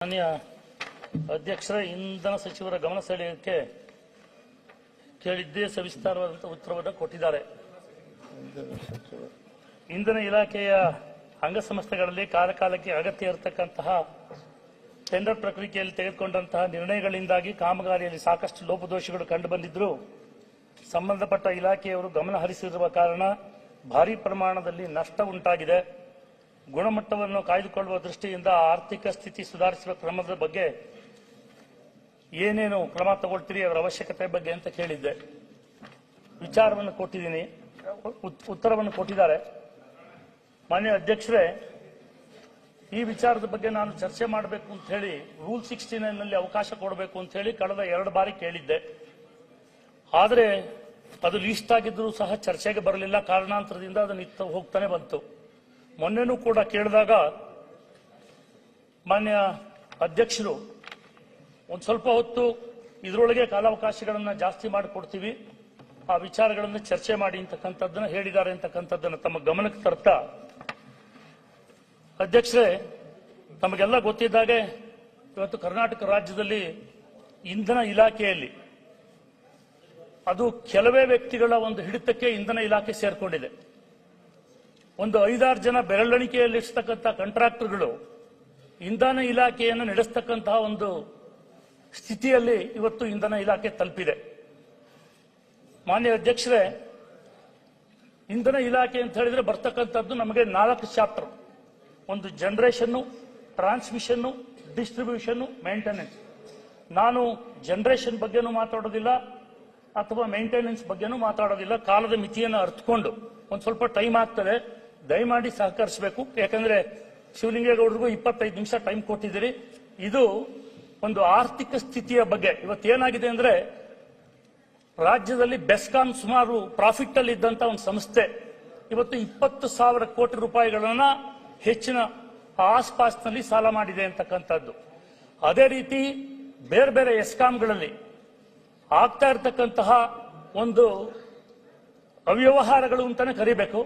ಮಾನ್ಯ ಅಧ್ಯಕ್ಷರ ಇಂಧನ ಸಚಿವರ ಗಮನ ಸೆಳೆಯಕ್ಕೆ ಕೇಳಿದ್ದೇ ಸವಿಸ್ತಾರವಾದಂಥ ಉತ್ತರವನ್ನು ಕೊಟ್ಟಿದ್ದಾರೆ. ಇಂಧನ ಇಲಾಖೆಯ ಅಂಗಸಂಸ್ಥೆಗಳಲ್ಲಿ ಕಾಲಕಾಲಕ್ಕೆ ಅಗತ್ಯ ಇರತಕ್ಕಂತಹ ಟೆಂಡರ್ ಪ್ರಕ್ರಿಯೆಯಲ್ಲಿ ತೆಗೆದುಕೊಂಡಂತಹ ನಿರ್ಣಯಗಳಿಂದಾಗಿ ಕಾಮಗಾರಿಯಲ್ಲಿ ಸಾಕಷ್ಟು ಲೋಪದೋಷಗಳು ಕಂಡುಬಂದಿದ್ದರೂ ಸಂಬಂಧಪಟ್ಟ ಇಲಾಖೆಯವರು ಗಮನ ಹರಿಸಿರುವ ಕಾರಣ ಭಾರೀ ಪ್ರಮಾಣದಲ್ಲಿ ನಷ್ಟ ಉಂಟಾಗಿದೆ. ಗುಣಮಟ್ಟವನ್ನು ಕಾಯ್ದುಕೊಳ್ಳುವ ದೃಷ್ಟಿಯಿಂದ ಆರ್ಥಿಕ ಸ್ಥಿತಿ ಸುಧಾರಿಸುವ ಕ್ರಮದ ಬಗ್ಗೆ ಏನೇನು ಕ್ರಮ ತಗೊಳ್ತೀರಿ, ಅದರ ಅವಶ್ಯಕತೆ ಬಗ್ಗೆ ಅಂತ ಕೇಳಿದ್ದೆ. ವಿಚಾರವನ್ನು ಕೊಟ್ಟಿದ್ದೀನಿ, ಉತ್ತರವನ್ನು ಕೊಟ್ಟಿದ್ದಾರೆ. ಮಾನ್ಯ ಅಧ್ಯಕ್ಷರೇ, ಈ ವಿಚಾರದ ಬಗ್ಗೆ ನಾನು ಚರ್ಚೆ ಮಾಡಬೇಕು ಅಂತ ಹೇಳಿ ರೂಲ್ 69ನಲ್ಲಿ ಅವಕಾಶ ಕೊಡಬೇಕು ಅಂತ ಹೇಳಿ ಕಳೆದ 2 ಬಾರಿ ಕೇಳಿದ್ದೆ. ಆದರೆ ಅದು ಲೀಸ್ಟ್ ಆಗಿದ್ದರೂ ಸಹ ಚರ್ಚೆಗೆ ಬರಲಿಲ್ಲ. ಕಾರಣಾಂತರದಿಂದ ಅದು ನಿಂತು ಹೋಗ್ತಾನೆ ಬಂತು. ಮೊನ್ನೆನೂ ಕೂಡ ಕೇಳಿದಾಗ ಮಾನ್ಯ ಅಧ್ಯಕ್ಷರು ಒಂದು ಸ್ವಲ್ಪ ಹೊತ್ತು ಇದರೊಳಗೆ ಕಾಲಾವಕಾಶಗಳನ್ನು ಜಾಸ್ತಿ ಮಾಡಿಕೊಡ್ತೀವಿ, ಆ ವಿಚಾರಗಳನ್ನು ಚರ್ಚೆ ಮಾಡಿ ಅಂತಕ್ಕಂಥದ್ದನ್ನು ಹೇಳಿದ್ದಾರೆ ಅಂತಕ್ಕಂಥದ್ದನ್ನು ತಮ್ಮ ಗಮನಕ್ಕೆ ತರ್ತಾ, ಅಧ್ಯಕ್ಷರೇ, ತಮಗೆಲ್ಲ ಗೊತ್ತಿದ್ದಾಗೆ ಇವತ್ತು ಕರ್ನಾಟಕ ರಾಜ್ಯದಲ್ಲಿ ಇಂಧನ ಇಲಾಖೆಯಲ್ಲಿ ಅದು ಕೆಲವೇ ವ್ಯಕ್ತಿಗಳ ಒಂದು ಹಿಡಿತಕ್ಕೆ ಇಂಧನ ಇಲಾಖೆ ಸೇರ್ಕೊಂಡಿದೆ. ಒಂದು 5-6 ಜನ ಬೆರಳೆಣಿಕೆಯಲ್ಲಿರ್ತಕ್ಕಂಥ ಕಾಂಟ್ರಾಕ್ಟರ್ಗಳು ಇಂಧನ ಇಲಾಖೆಯನ್ನು ನಡೆಸ್ತಕ್ಕಂತಹ ಒಂದು ಸ್ಥಿತಿಯಲ್ಲಿ ಇವತ್ತು ಇಂಧನ ಇಲಾಖೆ ತಲುಪಿದೆ. ಮಾನ್ಯ ಅಧ್ಯಕ್ಷರೇ, ಇಂಧನ ಇಲಾಖೆ ಅಂತ ಹೇಳಿದ್ರೆ ಬರ್ತಕ್ಕಂಥದ್ದು ನಮಗೆ 4 ಚಾಪ್ಟರ್. ಒಂದು ಜನರೇಷನ್ನು, ಟ್ರಾನ್ಸ್ಮಿಷನ್ನು, ಡಿಸ್ಟ್ರಿಬ್ಯೂಷನ್ನು, ಮೇಂಟೆನೆನ್ಸ್. ನಾನು ಜನರೇಷನ್ ಬಗ್ಗೆನೂ ಮಾತಾಡೋದಿಲ್ಲ ಅಥವಾ ಮೇಂಟೆನೆನ್ಸ್ ಬಗ್ಗೆನೂ ಮಾತಾಡೋದಿಲ್ಲ. ಕಾಲದ ಮಿತಿಯನ್ನು ಅರ್ಥಕೊಂಡು ಒಂದು ಸ್ವಲ್ಪ ಟೈಮ್ ಆಗ್ತದೆ, ದಯಮಾಡಿ ಸಹಕರಿಸಬೇಕು. ಯಾಕಂದ್ರೆ ಶಿವಲಿಂಗೇಗೌಡರಿಗೂ 25 ನಿಮಿಷ ಟೈಮ್ ಕೊಟ್ಟಿದ್ದೀರಿ. ಇದು ಒಂದು ಆರ್ಥಿಕ ಸ್ಥಿತಿಯ ಬಗ್ಗೆ. ಇವತ್ತೇನಾಗಿದೆ ಅಂದ್ರೆ, ರಾಜ್ಯದಲ್ಲಿ ಬೆಸ್ಕಾಂ ಸುಮಾರು ಪ್ರಾಫಿಟ್ ಅಲ್ಲಿ ಇದ್ದಂತ ಒಂದು ಸಂಸ್ಥೆ ಇವತ್ತು 20,000 ಕೋಟಿ ರೂಪಾಯಿಗಳನ್ನ ಹೆಚ್ಚಿನ ಆಸ್ಪಾಸ್ನಲ್ಲಿ ಸಾಲ ಮಾಡಿದೆ ಅಂತಕ್ಕಂಥದ್ದು. ಅದೇ ರೀತಿ ಬೇರೆ ಬೇರೆ ಎಸ್ಕಾಂಗಳಲ್ಲಿ ಆಗ್ತಾ ಇರತಕ್ಕಂತಹ ಒಂದು ಅವ್ಯವಹಾರಗಳು ಅಂತಾನೆ ಕರಿಬೇಕು.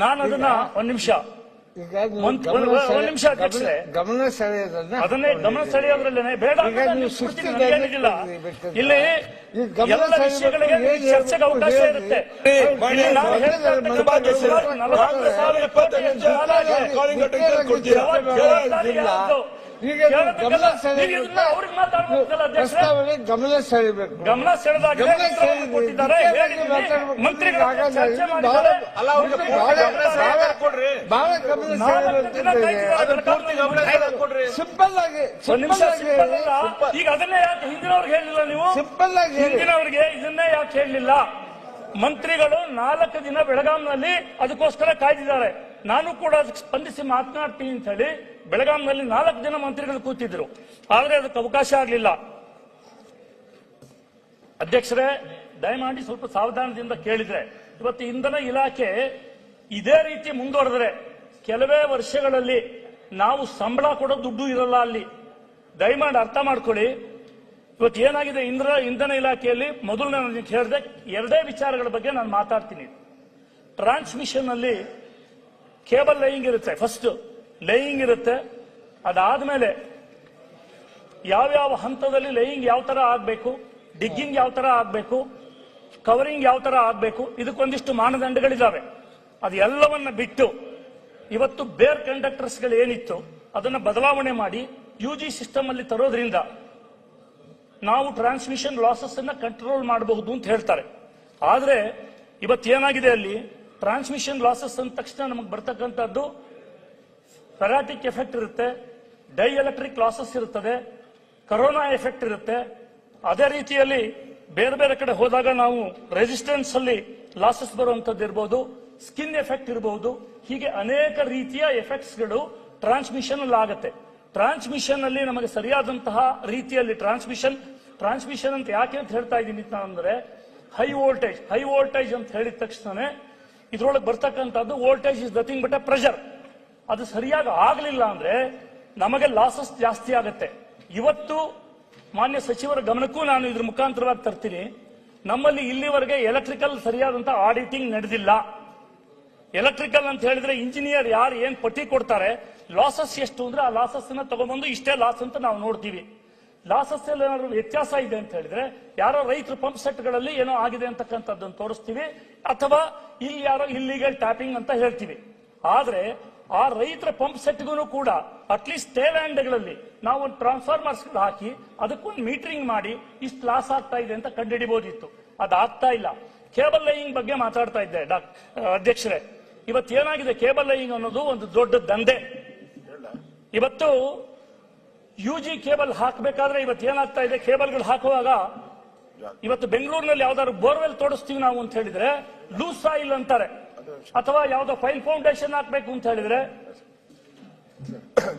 ನಾನು ಅದನ್ನ ಒಂದು ನಿಮಿಷ ಅಧ್ಯಕ್ಷರೇ, ಗಮನ ಸೆಳೆಯೋದನ್ನ ಅದನ್ನೇ ಗಮನ ಸೆಳೆಯೋದ್ರಲ್ಲೇನೆ ಬೇಡ ಏನಿಲ್ಲ. ಇಲ್ಲಿ ಎಲ್ಲ ವಿಷಯಗಳಿಗೆ ಚರ್ಚೆಗೆ ಅವಕಾಶ ಇರುತ್ತೆ. ಗಮನ ಸೆಳೆಯಬೇಕು. ಗಮನ ಸೆಳೆದಾಗ ಕೊಟ್ಟಿದ್ದಾರೆ ಬಹಳ ಗಮನ ಸಿಂಪಲ್ ಆಗಿ. ಈಗ ಅದನ್ನೇ ಯಾಕೆ ಹಿಂದಿನವ್ರಿಗೆ ಹೇಳಿಲ್ಲ ನೀವು? ಸಿಂಪಲ್ ಆಗಿ ಹಿಂದಿನವ್ರಿಗೆ ಇದನ್ನೇ ಯಾಕೆ ಹೇಳಲಿಲ್ಲ? ಮಂತ್ರಿಗಳು 4 ದಿನ ಬೆಳಗಾಂನಲ್ಲಿ ಅದಕ್ಕೋಸ್ಕರ ಕಾಯ್ದಿದ್ದಾರೆ. ನಾನು ಕೂಡ ಅದಕ್ಕೆ ಸ್ಪಂದಿಸಿ ಮಾತನಾಡ್ತೀನಿ ಅಂತ ಹೇಳಿ ಬೆಳಗಾಂನಲ್ಲಿ 4 ದಿನ ಮಂತ್ರಿಗಳು ಕೂತಿದ್ರು. ಆದ್ರೆ ಅದಕ್ಕೆ ಅವಕಾಶ ಆಗಲಿಲ್ಲ. ಅಧ್ಯಕ್ಷರೇ, ದಯಮಾಡಿ ಸ್ವಲ್ಪ ಸಾವಧಾನದಿಂದ ಕೇಳಿದ್ರೆ, ಇವತ್ತು ಇಂಧನ ಇಲಾಖೆ ಇದೇ ರೀತಿ ಮುಂದುವರೆದ್ರೆ ಕೆಲವೇ ವರ್ಷಗಳಲ್ಲಿ ನಾವು ಸಂಬಳ ಕೊಡೋ ದುಡ್ಡು ಇರಲ್ಲ ಅಲ್ಲಿ. ದಯಮಾಡಿ ಅರ್ಥ ಮಾಡ್ಕೊಳ್ಳಿ. ಇವತ್ತು ಏನಾಗಿದೆ ಇಂಧನ ಇಲಾಖೆಯಲ್ಲಿ, ಮೊದಲು ನಾನು ಹೇಳಿದೆ 2 ವಿಚಾರಗಳ ಬಗ್ಗೆ ನಾನು ಮಾತಾಡ್ತೀನಿ. ಟ್ರಾನ್ಸ್ಮಿಷನ್ ಅಲ್ಲಿ ಕೇಬಲ್ ಲೇಯಿಂಗ್ ಇರುತ್ತೆ, ಫಸ್ಟ್ ಲೇಯಿಂಗ್ ಇರುತ್ತೆ. ಅದಾದ್ಮೇಲೆ ಯಾವ್ಯಾವ ಹಂತದಲ್ಲಿ ಲೇಯಿಂಗ್ ಯಾವ ತರ ಆಗ್ಬೇಕು, ಡಿಗ್ಗಿಂಗ್ ಯಾವ ತರ ಆಗ್ಬೇಕು, ಕವರಿಂಗ್ ಯಾವ ತರ ಆಗ್ಬೇಕು, ಇದಕ್ಕೊಂದಿಷ್ಟು ಮಾನದಂಡಗಳಿದ್ದಾವೆ. ಅದೆಲ್ಲವನ್ನ ಬಿಟ್ಟು ಇವತ್ತು ಬೇರ್ ಕಂಡಕ್ಟರ್ಸ್ಗಳು ಏನಿತ್ತು ಅದನ್ನ ಬದಲಾವಣೆ ಮಾಡಿ UG ಸಿಸ್ಟಮ್ ಅಲ್ಲಿ ತರೋದ್ರಿಂದ ನಾವು ಟ್ರಾನ್ಸ್ಮಿಷನ್ ಲಾಸಸ್ ಅನ್ನ ಕಂಟ್ರೋಲ್ ಮಾಡಬಹುದು ಅಂತ ಹೇಳ್ತಾರೆ. ಆದ್ರೆ ಇವತ್ತೇನಾಗಿದೆ, ಅಲ್ಲಿ ಟ್ರಾನ್ಸ್ಮಿಷನ್ ಲಾಸಸ್ ಅಂದ ತಕ್ಷಣ ನಮಗೆ ಬರ್ತಕ್ಕಂಥದ್ದು ಫೆರಾಟಿಕ್ ಎಫೆಕ್ಟ್ ಇರುತ್ತೆ, ಡೈ ಎಲೆಕ್ಟ್ರಿಕ್ ಲಾಸಸ್ ಇರುತ್ತದೆ, ಕರೋನಾ ಎಫೆಕ್ಟ್ ಇರುತ್ತೆ. ಅದೇ ರೀತಿಯಲ್ಲಿ ಬೇರೆ ಬೇರೆ ಕಡೆ ಹೋದಾಗ ನಾವು ರೆಸಿಸ್ಟೆನ್ಸ್ ಅಲ್ಲಿ ಲಾಸಸ್ ಬರುವಂತದ್ದು ಇರಬಹುದು, ಸ್ಕಿನ್ ಎಫೆಕ್ಟ್ ಇರಬಹುದು. ಹೀಗೆ ಅನೇಕ ರೀತಿಯ ಎಫೆಕ್ಟ್ಸ್ಗಳು ಟ್ರಾನ್ಸ್ಮಿಷನ್ ಅಲ್ಲಿ ಆಗುತ್ತೆ. ಟ್ರಾನ್ಸ್ಮಿಷನ್ ಅಲ್ಲಿ ನಮಗೆ ಸರಿಯಾದಂತಹ ರೀತಿಯಲ್ಲಿ ಟ್ರಾನ್ಸ್ಮಿಷನ್ ಅಂತ ಯಾಕೆ ಅಂತ ಹೇಳ್ತಾ ಇದ್ದೀನಿ ಅಂದ್ರೆ, ಹೈ ವೋಲ್ಟೇಜ್ ಅಂತ ಹೇಳಿದ ತಕ್ಷಣ ಇದ್ರೊಳಗೆ ಬರ್ತಕ್ಕಂಥದ್ದು voltage is nothing but A pressure. ಅದು ಸರಿಯಾಗಿ ಆಗಲಿಲ್ಲ ಅಂದ್ರೆ ನಮಗೆ ಲಾಸಸ್ ಜಾಸ್ತಿ ಆಗುತ್ತೆ. ಇವತ್ತು ಮಾನ್ಯ ಸಚಿವರ ಗಮನಕ್ಕೂ ನಾನು ಇದ್ರ ಮುಖಾಂತರವಾಗಿ ತರ್ತೀನಿ. ನಮ್ಮಲ್ಲಿ ಇಲ್ಲಿವರೆಗೆ ಎಲೆಕ್ಟ್ರಿಕಲ್ ಸರಿಯಾದಂತ ಆಡಿಟಿಂಗ್ ನಡೆದಿಲ್ಲ. ಎಲೆಕ್ಟ್ರಿಕಲ್ ಅಂತ ಹೇಳಿದ್ರೆ ಇಂಜಿನಿಯರ್ ಯಾರು ಏನ್ ಪಟ್ಟಿ ಕೊಡ್ತಾರೆ ಲಾಸಸ್ ಎಷ್ಟು ಅಂದ್ರೆ ಆ ಲಾಸಸ್ ತಗೊಂಡ್ಬಂದು ಇಷ್ಟೇ ಲಾಸ್ ಅಂತ ನಾವು ನೋಡ್ತೀವಿ. ಲಾಸಸ್ ಎಲ್ಲ ಏನಾದ್ರು ವ್ಯತ್ಯಾಸ ಇದೆ ಅಂತ ಹೇಳಿದ್ರೆ ಯಾರೋ ರೈತರ ಪಂಪ್ ಸೆಟ್ಗಳಲ್ಲಿ ಏನೋ ಆಗಿದೆ ಅಂತಕ್ಕಂಥದ್ದನ್ನು ತೋರಿಸ್ತೀವಿ, ಅಥವಾ ಇಲ್ಲಿ ಯಾರೋ ಇಲ್ಲಿಗಲ್ ಟ್ಯಾಪಿಂಗ್ ಅಂತ ಹೇಳ್ತೀವಿ. ಆದ್ರೆ ಆ ರೈತರ ಪಂಪ್ ಸೆಟ್ಗೂ ಕೂಡ ಅಟ್ಲೀಸ್ಟ್ ಟೇಲ್ಯಾಂಡ್ಗಳಲ್ಲಿ ನಾವು ಒಂದು ಟ್ರಾನ್ಸ್ಫಾರ್ಮರ್ಸ್ ಹಾಕಿ ಅದಕ್ಕೊಂದು ಮೀಟರಿಂಗ್ ಮಾಡಿ ಇಷ್ಟು ಲಾಸ್ ಆಗ್ತಾ ಇದೆ ಅಂತ ಕಂಡುಹಿಡಿಬಹುದಿತ್ತು. ಅದಾಗ್ತಾ ಇಲ್ಲ. ಕೇಬಲ್ ಲೈಯಿಂಗ್ ಬಗ್ಗೆ ಮಾತಾಡ್ತಾ ಇದ್ದೆ ಅಧ್ಯಕ್ಷರೇ. ಇವತ್ತೇನಾಗಿದೆ, ಕೇಬಲ್ ಲೈಯಿಂಗ್ ಅನ್ನೋದು ಒಂದು ದೊಡ್ಡ ದಂಧೆ. ಇವತ್ತು UG ಕೇಬಲ್ ಹಾಕಬೇಕಾದ್ರೆ ಇವತ್ತೇನಾಗ್ತಾ ಇದೆ, ಕೇಬಲ್ಗಳು ಹಾಕುವಾಗ ಇವತ್ತು ಬೆಂಗಳೂರಿನಲ್ಲಿ ಯಾವ್ದಾದ್ರು ಬೋರ್ವೆಲ್ ತೋಡಿಸ್ತೀವಿ ನಾವು ಅಂತ ಹೇಳಿದ್ರೆ ಲೂಸ್ ಸಾಯಿಲ್ ಅಂತಾರೆ, ಅಥವಾ ಯಾವ್ದೋ ಫೈಲ್ ಫೌಂಡೇಶನ್ ಹಾಕ್ಬೇಕು ಅಂತ ಹೇಳಿದ್ರೆ.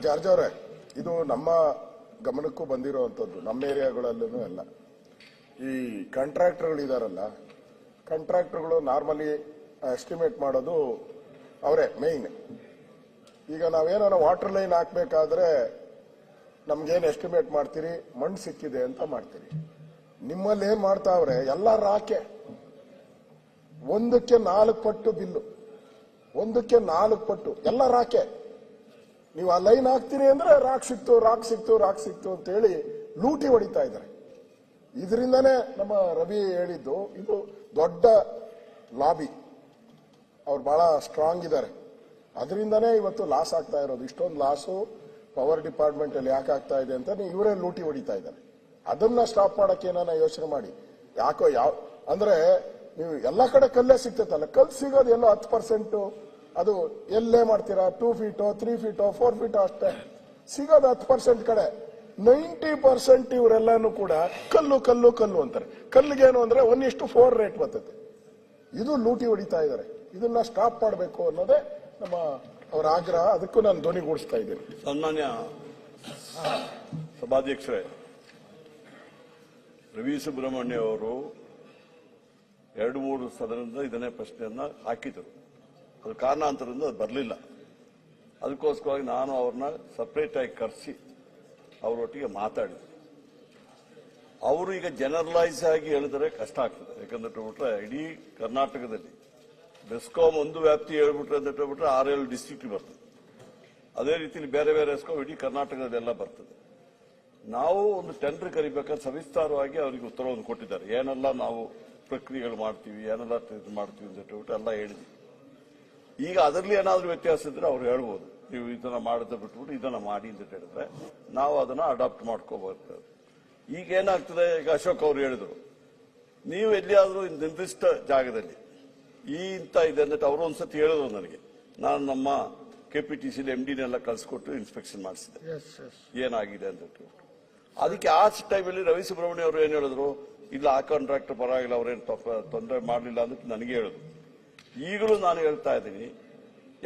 ಜಾರ್ಜ್ ಅವರೇ, ಇದು ನಮ್ಮ ಗಮನಕ್ಕೂ ಬಂದಿರುವಂತದ್ದು, ನಮ್ಮ ಏರಿಯಾಗಳಲ್ಲೂ ಎಲ್ಲ. ಈ ಕಾಂಟ್ರಾಕ್ಟರ್ಗಳು ಇದಾರಲ್ಲ, ಕಾಂಟ್ರಾಕ್ಟರ್ಗಳು ನಾರ್ಮಲಿ ಎಸ್ಟಿಮೇಟ್ ಮಾಡೋದು ಅವರೇ ಮೇಯ್ನ್. ಈಗ ನಾವೇನೋ ವಾಟರ್ ಲೈನ್ ಹಾಕ್ಬೇಕಾದ್ರೆ ನಮ್ಗೇನು ಎಸ್ಟಿಮೇಟ್ ಮಾಡ್ತೀರಿ, ಮಣ್ಣು ಸಿಕ್ಕಿದೆ ಅಂತ ಮಾಡ್ತೀರಿ. ನಿಮ್ಮಲ್ಲಿ ಏನ್ ಮಾಡ್ತಾವ್ರೆ, ಎಲ್ಲ ರಾಕೆ, ಒಂದಕ್ಕೆ 4 ಪಟ್ಟು ಬಿಲ್ಲು, ಒಂದಕ್ಕೆ 4 ಪಟ್ಟು ಎಲ್ಲ ರಾಕೆ. ನೀವು ಆ ಲೈನ್ ಹಾಕ್ತೀರಿ ಅಂದ್ರೆ ರಾಕ್ ಸಿಕ್ತು ಅಂತ ಹೇಳಿ ಲೂಟಿ ಹೊಡಿತಾ ಇದ್ದಾರೆ. ಇದರಿಂದಾನೇ ನಮ್ಮ ರವಿ ಹೇಳಿದ್ದು, ಇದು ದೊಡ್ಡ ಲಾಬಿ, ಅವ್ರು ಬಹಳ ಸ್ಟ್ರಾಂಗ್ ಇದ್ದಾರೆ. ಅದರಿಂದಾನೇ ಇವತ್ತು ಲಾಸ್ ಆಗ್ತಾ ಇರೋದು. ಇಷ್ಟೊಂದು ಲಾಸು ಪವರ್ ಡಿಪಾರ್ಟ್ಮೆಂಟ್ ಅಲ್ಲಿ ಯಾಕೆ ಆಗ್ತಾ ಇದೆ ಅಂತ ಇವರೇ ಲೂಟಿ ಹೊಡಿತಾ ಇದ್ದಾರೆ. ಅದನ್ನ ಸ್ಟಾಪ್ ಮಾಡಕ್ಕೆ ಏನಾನ ಯೋಚನೆ ಮಾಡಿ. ಯಾಕೋ ಅಂದ್ರೆ ನೀವು ಎಲ್ಲ ಕಡೆ ಕಲ್ಲೇ ಸಿಗ್ತೈತಲ್ಲ, ಕಲ್ಲು ಸಿಗೋದು ಎಲ್ಲೋ 10%, ಅದು ಎಲ್ಲೇ ಮಾಡ್ತೀರಾ, 2 ಫೀಟೋ 3 ಫೀಟೋ 4 ಫೀಟೋ ಅಷ್ಟೇ ಸಿಗೋದು. 10% ಕಡೆ 90% ಇವರೆಲ್ಲಾನು ಕೂಡ ಕಲ್ಲು ಅಂತಾರೆ. ಕಲ್ಲಿಗೇನು ಅಂದ್ರೆ 1:4 ರೇಟ್ ಬರ್ತದೆ. ಇದು ಲೂಟಿ ಹೊಡಿತಾ ಇದ್ದಾರೆ. ಇದನ್ನ ಸ್ಟಾಪ್ ಮಾಡಬೇಕು ಅನ್ನೋದೇ ನಮ್ಮ ಅವರ ಆಗ್ರಹ. ಅದಕ್ಕೂ ನಾನು ಧ್ವನಿಗೂಡಿಸ್ತಾ ಇದ್ದೇನೆ. ಸನ್ಮಾನ್ಯ ಸಭಾಧ್ಯಕ್ಷರೇ, ರವಿ ಸುಬ್ರಹ್ಮಣ್ಯ ಅವರು 2-3 ಸದನದಿಂದ ಇದನ್ನೇ ಪ್ರಶ್ನೆಯನ್ನ ಹಾಕಿದರು. ಅದು ಕಾರಣಾಂತರದಿಂದ ಅದು ಬರಲಿಲ್ಲ. ಅದಕ್ಕೋಸ್ಕರವಾಗಿ ನಾನು ಅವ್ರನ್ನ ಸಪರೇಟ್ ಆಗಿ ಕರೆಸಿ ಅವರೊಟ್ಟಿಗೆ ಮಾತಾಡಿದೆ. ಅವರು ಈಗ ಜನರಲೈಸ್ ಆಗಿ ಹೇಳಿದರೆ ಕಷ್ಟ ಆಗ್ತದೆ. ಯಾಕಂದ್ರೆ ಇಡೀ ಕರ್ನಾಟಕದಲ್ಲಿ ಬೆಸ್ಕಾಂ ಒಂದು ವ್ಯಾಪ್ತಿ ಹೇಳ್ಬಿಟ್ರೆ ಅಂತ ಹೇಳ್ಬಿಟ್ರೆ 6-7 ಡಿಸ್ಟ್ರಿಕ್ಟ್ ಬರ್ತದೆ. ಅದೇ ರೀತಿಯಲ್ಲಿ ಬೇರೆ ಬೇರೆ ಬೆಸ್ಕಾಂ ಇಡೀ ಕರ್ನಾಟಕದಲ್ಲೆಲ್ಲ ಬರ್ತದೆ. ನಾವು ಒಂದು ಟೆಂಡರ್ ಕರಿಬೇಕಾದ್ರೆ ಸವಿಸ್ತಾರವಾಗಿ ಅವರಿಗೆ ಉತ್ತರವನ್ನು ಕೊಟ್ಟಿದ್ದಾರೆ. ಏನೆಲ್ಲ ನಾವು ಪ್ರಕ್ರಿಯೆಗಳು ಮಾಡ್ತೀವಿ, ಏನೆಲ್ಲ ಮಾಡ್ತೀವಿ ಅಂತ ಹೇಳ್ಬಿಟ್ಟು ಎಲ್ಲ ಹೇಳಿದ್ವಿ. ಈಗ ಅದರಲ್ಲಿ ಏನಾದ್ರೂ ವ್ಯತ್ಯಾಸ ಇದ್ರೆ ಅವ್ರು ಹೇಳ್ಬೋದು, ನೀವು ಇದನ್ನ ಮಾಡದೆ ಬಿಟ್ಬಿಟ್ಟು ಇದನ್ನ ಮಾಡಿ ಅಂತ ಹೇಳಿದ್ರೆ ನಾವು ಅದನ್ನ ಅಡಾಪ್ಟ್ ಮಾಡ್ಕೋಬೇಕು. ಈಗ ಏನಾಗ್ತದೆ, ಈಗ ಅಶೋಕ್ ಅವರು ಹೇಳಿದ್ರು, ನೀವು ಎಲ್ಲಿಯಾದ್ರೂ ನಿರ್ದಿಷ್ಟ ಜಾಗದಲ್ಲಿ ಇಂತ ಇದೆ ಅಂತ ಅವರು ಒಂದ್ಸತಿ ಹೇಳಿದ್ರು ನನಗೆ. ನಾನು ನಮ್ಮ KPTCಲಿ MDನೆಲ್ಲ ಕಳ್ಸಿಕೊಟ್ಟು ಇನ್ಸ್ಪೆಕ್ಷನ್ ಮಾಡಿಸಿದೆ ಏನಾಗಿದೆ ಅಂತ ಹೇಳ್ಬಿಟ್ಟು. ಅದಕ್ಕೆ ಆ ಟೈಮಲ್ಲಿ ರವಿ ಸುಬ್ರಹ್ಮಣ್ಯ ಅವರು ಏನ್ ಹೇಳಿದ್ರು, ಇಲ್ಲ ಆ ಕಾಂಟ್ರಾಕ್ಟರ್ ಪರವಾಗಿಲ್ಲ, ಅವ್ರೇನು ತೊಂದರೆ ಮಾಡಲಿಲ್ಲ ಅಂತ ನನಗೆ ಹೇಳಿದ್ರು. ಈಗಲೂ ನಾನು ಹೇಳ್ತಾ ಇದ್ದೀನಿ,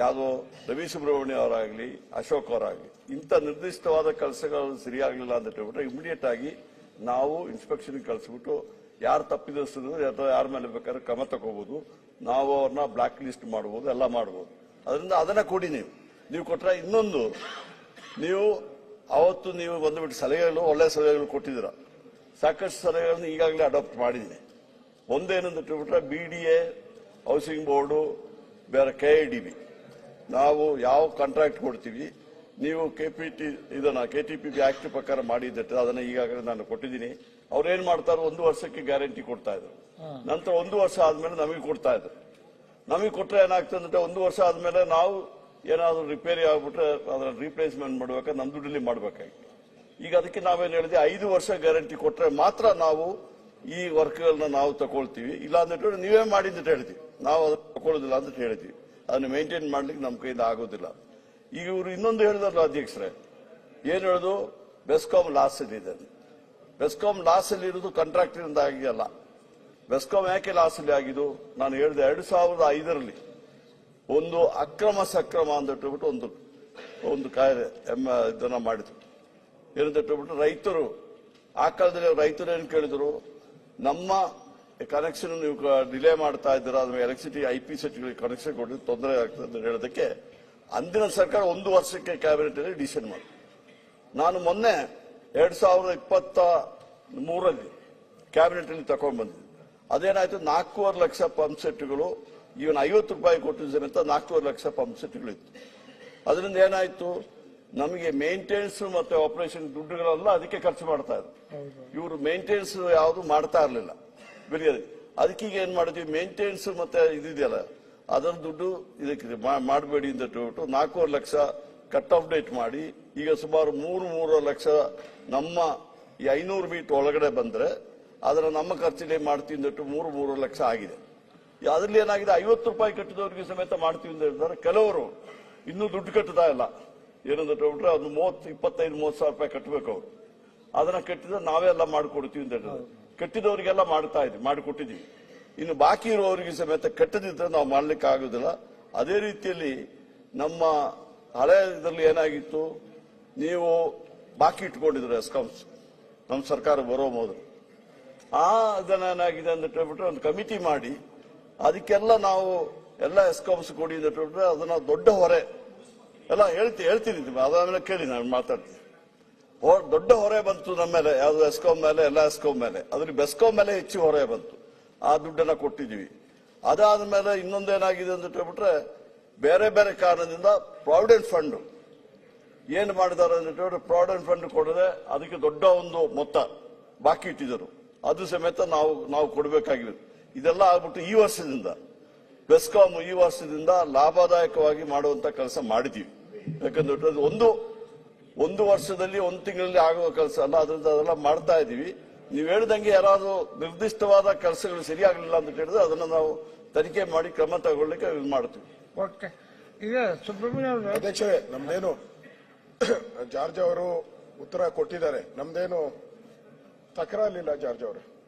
ಯಾವುದೋ ರವಿ ಸುಬ್ರಹ್ಮಣ್ಯ ಅವರಾಗ್ಲಿ ಅಶೋಕ್ ಅವರಾಗ್ಲಿ ಇಂಥ ನಿರ್ದಿಷ್ಟವಾದ ಕೆಲಸಗಳು ಸರಿಯಾಗಲಿಲ್ಲ ಅಂತ ಹೇಳ್ಬಿಟ್ರೆ ಇಮಿಡಿಯೇಟ್ ಆಗಿ ನಾವು ಇನ್ಸ್ಪೆಕ್ಷನ್ ಕಳಿಸ್ಬಿಟ್ಟು ಯಾರು ತಪ್ಪಿದಷ್ಟು ಯಾರ ಮೇಲೆ ಬೇಕಾದ್ರೆ ಕ್ರಮ ತಗೋಬಹುದು, ನಾವು ಅವ್ರನ್ನ ಬ್ಲಾಕ್ ಲಿಸ್ಟ್ ಮಾಡಬಹುದು, ಎಲ್ಲ ಮಾಡಬಹುದು. ಅದರಿಂದ ಅದನ್ನ ಕೊಡಿ. ನೀವು ಕೊಟ್ರೆ ಇನ್ನೊಂದು, ನೀವು ಅವತ್ತು ನೀವು ಬಂದುಬಿಟ್ಟು ಸಲಹೆಗಳು ಒಳ್ಳೆ ಸಲಹೆಗಳು ಕೊಟ್ಟಿದ್ದೀರ. ಸಾಕಷ್ಟು ಸಲಹೆಗಳನ್ನು ಈಗಾಗಲೇ ಅಡಾಪ್ಟ್ ಮಾಡಿದ್ದೀನಿ. ಒಂದೇನಂತ ಹೇಳ್ಬಿಟ್ರೆ BDA, ಹೌಸಿಂಗ್ ಬೋರ್ಡು, ಬೇರೆ KIDB, ನಾವು ಯಾವ ಕಾಂಟ್ರಾಕ್ಟ್ ಕೊಡ್ತೀವಿ ನೀವು KTPP ಆಕ್ಟ್ ಪ್ರಕಾರ ಮಾಡಿದ್ದೆ ಅದನ್ನ ಈಗಾಗಲೇ ನಾನು ಕೊಟ್ಟಿದ್ದೀನಿ. ಅವ್ರೇನ್ ಮಾಡ್ತಾರೋ 1 ವರ್ಷಕ್ಕೆ ಗ್ಯಾರಂಟಿ ಕೊಡ್ತಾ ಇದ್ರು. ನಂತರ 1 ವರ್ಷ ಆದ್ಮೇಲೆ ನಮಗೆ ಕೊಡ್ತಾ ಇದ್ರು. ನಮಗೆ ಕೊಟ್ರೆ ಏನಾಗ್ತದೆ ಅಂದ್ರೆ 1 ವರ್ಷ ಆದ್ಮೇಲೆ ನಾವು ಏನಾದ್ರು ರಿಪೇರಿ ಆಗ್ಬಿಟ್ರೆ ಅದನ್ನ ರೀಪ್ಲೇಸ್ಮೆಂಟ್ ಮಾಡ್ಬೇಕಾದ್ರೆ ನಮ್ ದುಡ್ಡಲ್ಲಿ ಮಾಡ್ಬೇಕಾಗಿತ್ತು. ಈಗ ಅದಕ್ಕೆ ನಾವೇನ್ ಹೇಳಿದ್ವಿ, 5 ವರ್ಷ ಗ್ಯಾರಂಟಿ ಕೊಟ್ರೆ ಮಾತ್ರ ನಾವು ಈ ವರ್ಕ್ಗಳನ್ನ ನಾವು ತಗೊಳ್ತೀವಿ, ಇಲ್ಲ ಅಂದ್ರೆ ನೀವೇ ಮಾಡಿ ಅಂತ ಹೇಳ್ತೀವಿ. ನಾವು ಅದನ್ನ ತಗೊಳ್ಳೋದಿಲ್ಲ ಅಂತ ಹೇಳ್ತೀವಿ. ಅದನ್ನ ಮೇಂಟೈನ್ ಮಾಡ್ಲಿಕ್ಕೆ ನಮ್ಮ ಕೈಯಿಂದ ಆಗೋದಿಲ್ಲ. ಈಗ ಇವರು ಇನ್ನೊಂದು ಹೇಳಿದಾರಲ್ಲ ಅಧ್ಯಕ್ಷರೇ, ಏನ್ ಹೇಳುದು, ಬೆಸ್ಕಾಂ ಲಾಸ್ ಅಲ್ಲಿ ಇದೆ. ಬೆಸ್ಕಾಂ ಲಾಸ್ ಅಲ್ಲಿ ಇರುವುದು ಕಾಂಟ್ರಾಕ್ಟರ್ ಆಗಿಲ್ಲ. ಬೆಸ್ಕಾಂ ಯಾಕೆ ಲಾಸ್ ಅಲ್ಲಿ ಆಗಿದ್ದು, ನಾನು ಹೇಳಿದೆ 2005ರಲ್ಲಿ ಒಂದು ಅಕ್ರಮ ಸಕ್ರಮ ಅಂತ ಹೇಳ್ಬಿಟ್ಟು ಒಂದು ಕಾಯ್ದೆ ಇದನ್ನ ಮಾಡಿದ್ರು. ಏನಂತ ಹೇಳ್ಬಿಟ್ಟು ರೈತರು ಆ ಕಾಲದಲ್ಲಿ ರೈತರು ಏನ್ ಕೇಳಿದ್ರು, ನಮ್ಮ ಕನೆಕ್ಷನ್ ನೀವು ಡಿಲೇ ಮಾಡ್ತಾ ಇದ್ದೀರಾ, ಅದ್ರ ಎಲೆಕ್ಟ್ರಿಸಿಟಿ IP ಸೆಟ್ಗಳಿಗೆ ಕನೆಕ್ಷನ್ ಕೊಟ್ಟಿದ್ದು ತೊಂದರೆ ಆಗ್ತದೆ ಅಂತ ಹೇಳೋದಕ್ಕೆ ಅಂದಿನ ಸರ್ಕಾರ 1 ವರ್ಷಕ್ಕೆ ಕ್ಯಾಬಿನೆಟ್ ಅಲ್ಲಿ ಡಿಸಿಷನ್ ಮಾಡಿ. ನಾನು ಮೊನ್ನೆ 2023ರಲ್ಲಿ ಕ್ಯಾಬಿನೆಟ್ ಅಲ್ಲಿ ತಗೊಂಡ್ ಬಂದಿದ್ದೆ. ಅದೇನಾಯ್ತು, 4.5 ಲಕ್ಷ ಪಂಪ್ ಸೆಟ್ಗಳು, ಇವನ್ 50 ರೂಪಾಯಿ ಕೊಟ್ಟಿದ್ದೇನೆ ಅಂತ 4.5 ಲಕ್ಷ ಪಂಪ್ ಸೆಟ್ಗಳು ಇತ್ತು. ಅದರಿಂದ ಏನಾಯ್ತು, ನಮಗೆ ಮೇಂಟೆನೆನ್ಸ್ ಮತ್ತೆ ಆಪರೇಷನ್ ದುಡ್ಡುಗಳೆಲ್ಲ ಅದಕ್ಕೆ ಖರ್ಚು ಮಾಡ್ತಾ ಇದ್ರು. ಇವರು ಮೇಂಟೆನೆನ್ಸ್ ಯಾವುದು ಮಾಡ್ತಾ ಇರಲಿಲ್ಲ. ಅದಕ್ಕೀಗ ಏನ್ ಮಾಡಿದ್ವಿ, ಮೇಂಟೆನೆನ್ಸ್ ಮತ್ತೆ ಇದಿದೆಯಲ್ಲ ಅದರ ದುಡ್ಡು ಇದಕ್ಕೆ ಮಾಡಬೇಡಿ ಅಂತ ಹೇಳ್ಬಿಟ್ಟು 4.5 ಲಕ್ಷ ಕಟ್ ಆಫ್ ಡೇಟ್ ಮಾಡಿ ಈಗ ಸುಮಾರು 3.5 ಲಕ್ಷ ನಮ್ಮ ಈ 500 ಮೀಟರ್ ಒಳಗಡೆ ಬಂದ್ರೆ ಅದರ ನಮ್ಮ ಖರ್ಚಿಗೆ ಮಾಡ್ತೀವಿ ಅಂದ್ಬಿಟ್ಟು 3.5 ಲಕ್ಷ ಆಗಿದೆ. ಅದ್ರಲ್ಲಿ ಏನಾಗಿದೆ, 50 ರೂಪಾಯಿ ಕಟ್ಟಿದವರಿಗೆ ಸಮೇತ ಮಾಡ್ತೀವಿ ಅಂತ ಹೇಳಿದ್ರೆ ಕೆಲವರು ಇನ್ನೂ ದುಡ್ಡು ಕಟ್ಟುತ್ತಾ ಇಲ್ಲ. ಏನಂದ್ರೆ ಅದು 25-30 ಸಾವಿರ ರೂಪಾಯಿ ಕಟ್ಟಬೇಕು ಅವರು. ಅದನ್ನ ಕಟ್ಟಿದ್ರೆ ನಾವೆಲ್ಲ ಮಾಡಿಕೊಡ್ತೀವಿ ಅಂತ ಹೇಳಿದ್ರೆ ಕಟ್ಟಿದವರಿಗೆಲ್ಲ ಮಾಡಿಕೊಟ್ಟಿದ್ದೀವಿ. ಇನ್ನು ಬಾಕಿ ಇರುವವರಿಗೆ ಸಮೇತ ಕಟ್ಟದಿದ್ರೆ ನಾವು ಮಾಡ್ಲಿಕ್ಕೆ ಆಗುದಿಲ್ಲ. ಅದೇ ರೀತಿಯಲ್ಲಿ ನಮ್ಮ ಹಳೆ ಇದರಲ್ಲಿ ಏನಾಗಿತ್ತು, ನೀವು ಬಾಕಿ ಇಟ್ಕೊಂಡಿದ್ರು ಎಸ್ಕಾಮ್ಸ್ ನಮ್ಮ ಸರ್ಕಾರ ಬರೋ ಮೊದಲು. ಇದನ್ನೇನಾಗಿದೆ ಅಂತ ಹೇಳ್ಬಿಟ್ರೆ ಒಂದು ಕಮಿಟಿ ಮಾಡಿ ಅದಕ್ಕೆಲ್ಲ ನಾವು ಎಲ್ಲ ಎಸ್ಕಾಮ್ಸ್ ಕೊಡಿ ಅಂತ ಹೇಳ್ಬಿಟ್ರೆ ಅದನ್ನ ದೊಡ್ಡ ಹೊರೆ ಎಲ್ಲ ಹೇಳ್ತೀನಿ ಅದಾದ್ಮೇಲೆ ಕೇಳಿ ನಾನು ಮಾತಾಡ್ತೀನಿ. ದೊಡ್ಡ ಹೊರೆ ಬಂತು ನಮ್ಮ ಮೇಲೆ, ಯಾವ್ದು ಎಸ್ಕಾಮ್ ಮೇಲೆ, ಎಲ್ಲ ಎಸ್ಕಾಮ್ ಮೇಲೆ. ಅದ್ರಲ್ಲಿ ಬೆಸ್ಕಾಮ್ ಮೇಲೆ ಹೆಚ್ಚು ಹೊರೆ ಬಂತು. ಆ ದುಡ್ಡನ್ನ ಕೊಟ್ಟಿದ್ದೀವಿ. ಅದಾದ್ಮೇಲೆ ಇನ್ನೊಂದೇನಾಗಿದೆ ಅಂತ ಹೇಳ್ಬಿಟ್ರೆ ಬೇರೆ ಬೇರೆ ಕಾರಣದಿಂದ ಪ್ರಾವಿಡೆಂಟ್ ಫಂಡ್ ಏನ್ ಮಾಡಿದಾರೆ ಅಂತ ಹೇಳಿದ್ರೆ ಪ್ರಾವಿಡೆಂಟ್ ಫಂಡ್ ಕೊಡದೆ ಅದಕ್ಕೆ ದೊಡ್ಡ ಒಂದು ಮೊತ್ತ ಬಾಕಿ ಇಟ್ಟಿದ್ದರು. ಅದು ಸಮೇತ ನಾವು ಕೊಡಬೇಕಾಗಿದೆ. ಇದೆಲ್ಲ ಆಗ್ಬಿಟ್ಟು ಈ ವರ್ಷದಿಂದ ಬೆಸ್ಕಾಂ ಈ ವರ್ಷದಿಂದ ಲಾಭದಾಯಕವಾಗಿ ಮಾಡುವಂತ ಕೆಲಸ ಮಾಡಿದೀವಿ. ಯಾಕಂದ್ರೆ ಒಂದು ವರ್ಷದಲ್ಲಿ 1 ತಿಂಗಳಲ್ಲಿ ಆಗುವ ಕೆಲಸ ಅಲ್ಲ, ಅದರಿಂದ ಅದೆಲ್ಲ ಮಾಡ್ತಾ ಇದೀವಿ. ನೀವು ಹೇಳ್ದಂಗೆ ಯಾರಾದ್ರೂ ನಿರ್ದಿಷ್ಟವಾದ ಕೆಲಸಗಳು ಸರಿಯಾಗಲಿಲ್ಲ ಅಂತ ಹೇಳಿದ್ರೆ ಅದನ್ನ ನಾವು ತನಿಖೆ ಮಾಡಿ ಕ್ರಮ ತಗೊಳ್ಳಿಕ್ಕೆ ಇದು ಮಾಡ್ತೀವಿ. ಓಕೆ. ಈಗ ಸುಬ್ರಹ್ಮಣ್ಯ ಅವರೇ, ಅಧ್ಯಕ್ಷರೇ, ನಮ್ದೇನು ಜಾರ್ಜ್ ಅವರು ಉತ್ತರ ಕೊಟ್ಟಿದ್ದಾರೆ, ನಮ್ದೇನು ತಕರಾರಿಲ್ಲ. ಜಾರ್ಜ್ ಅವರು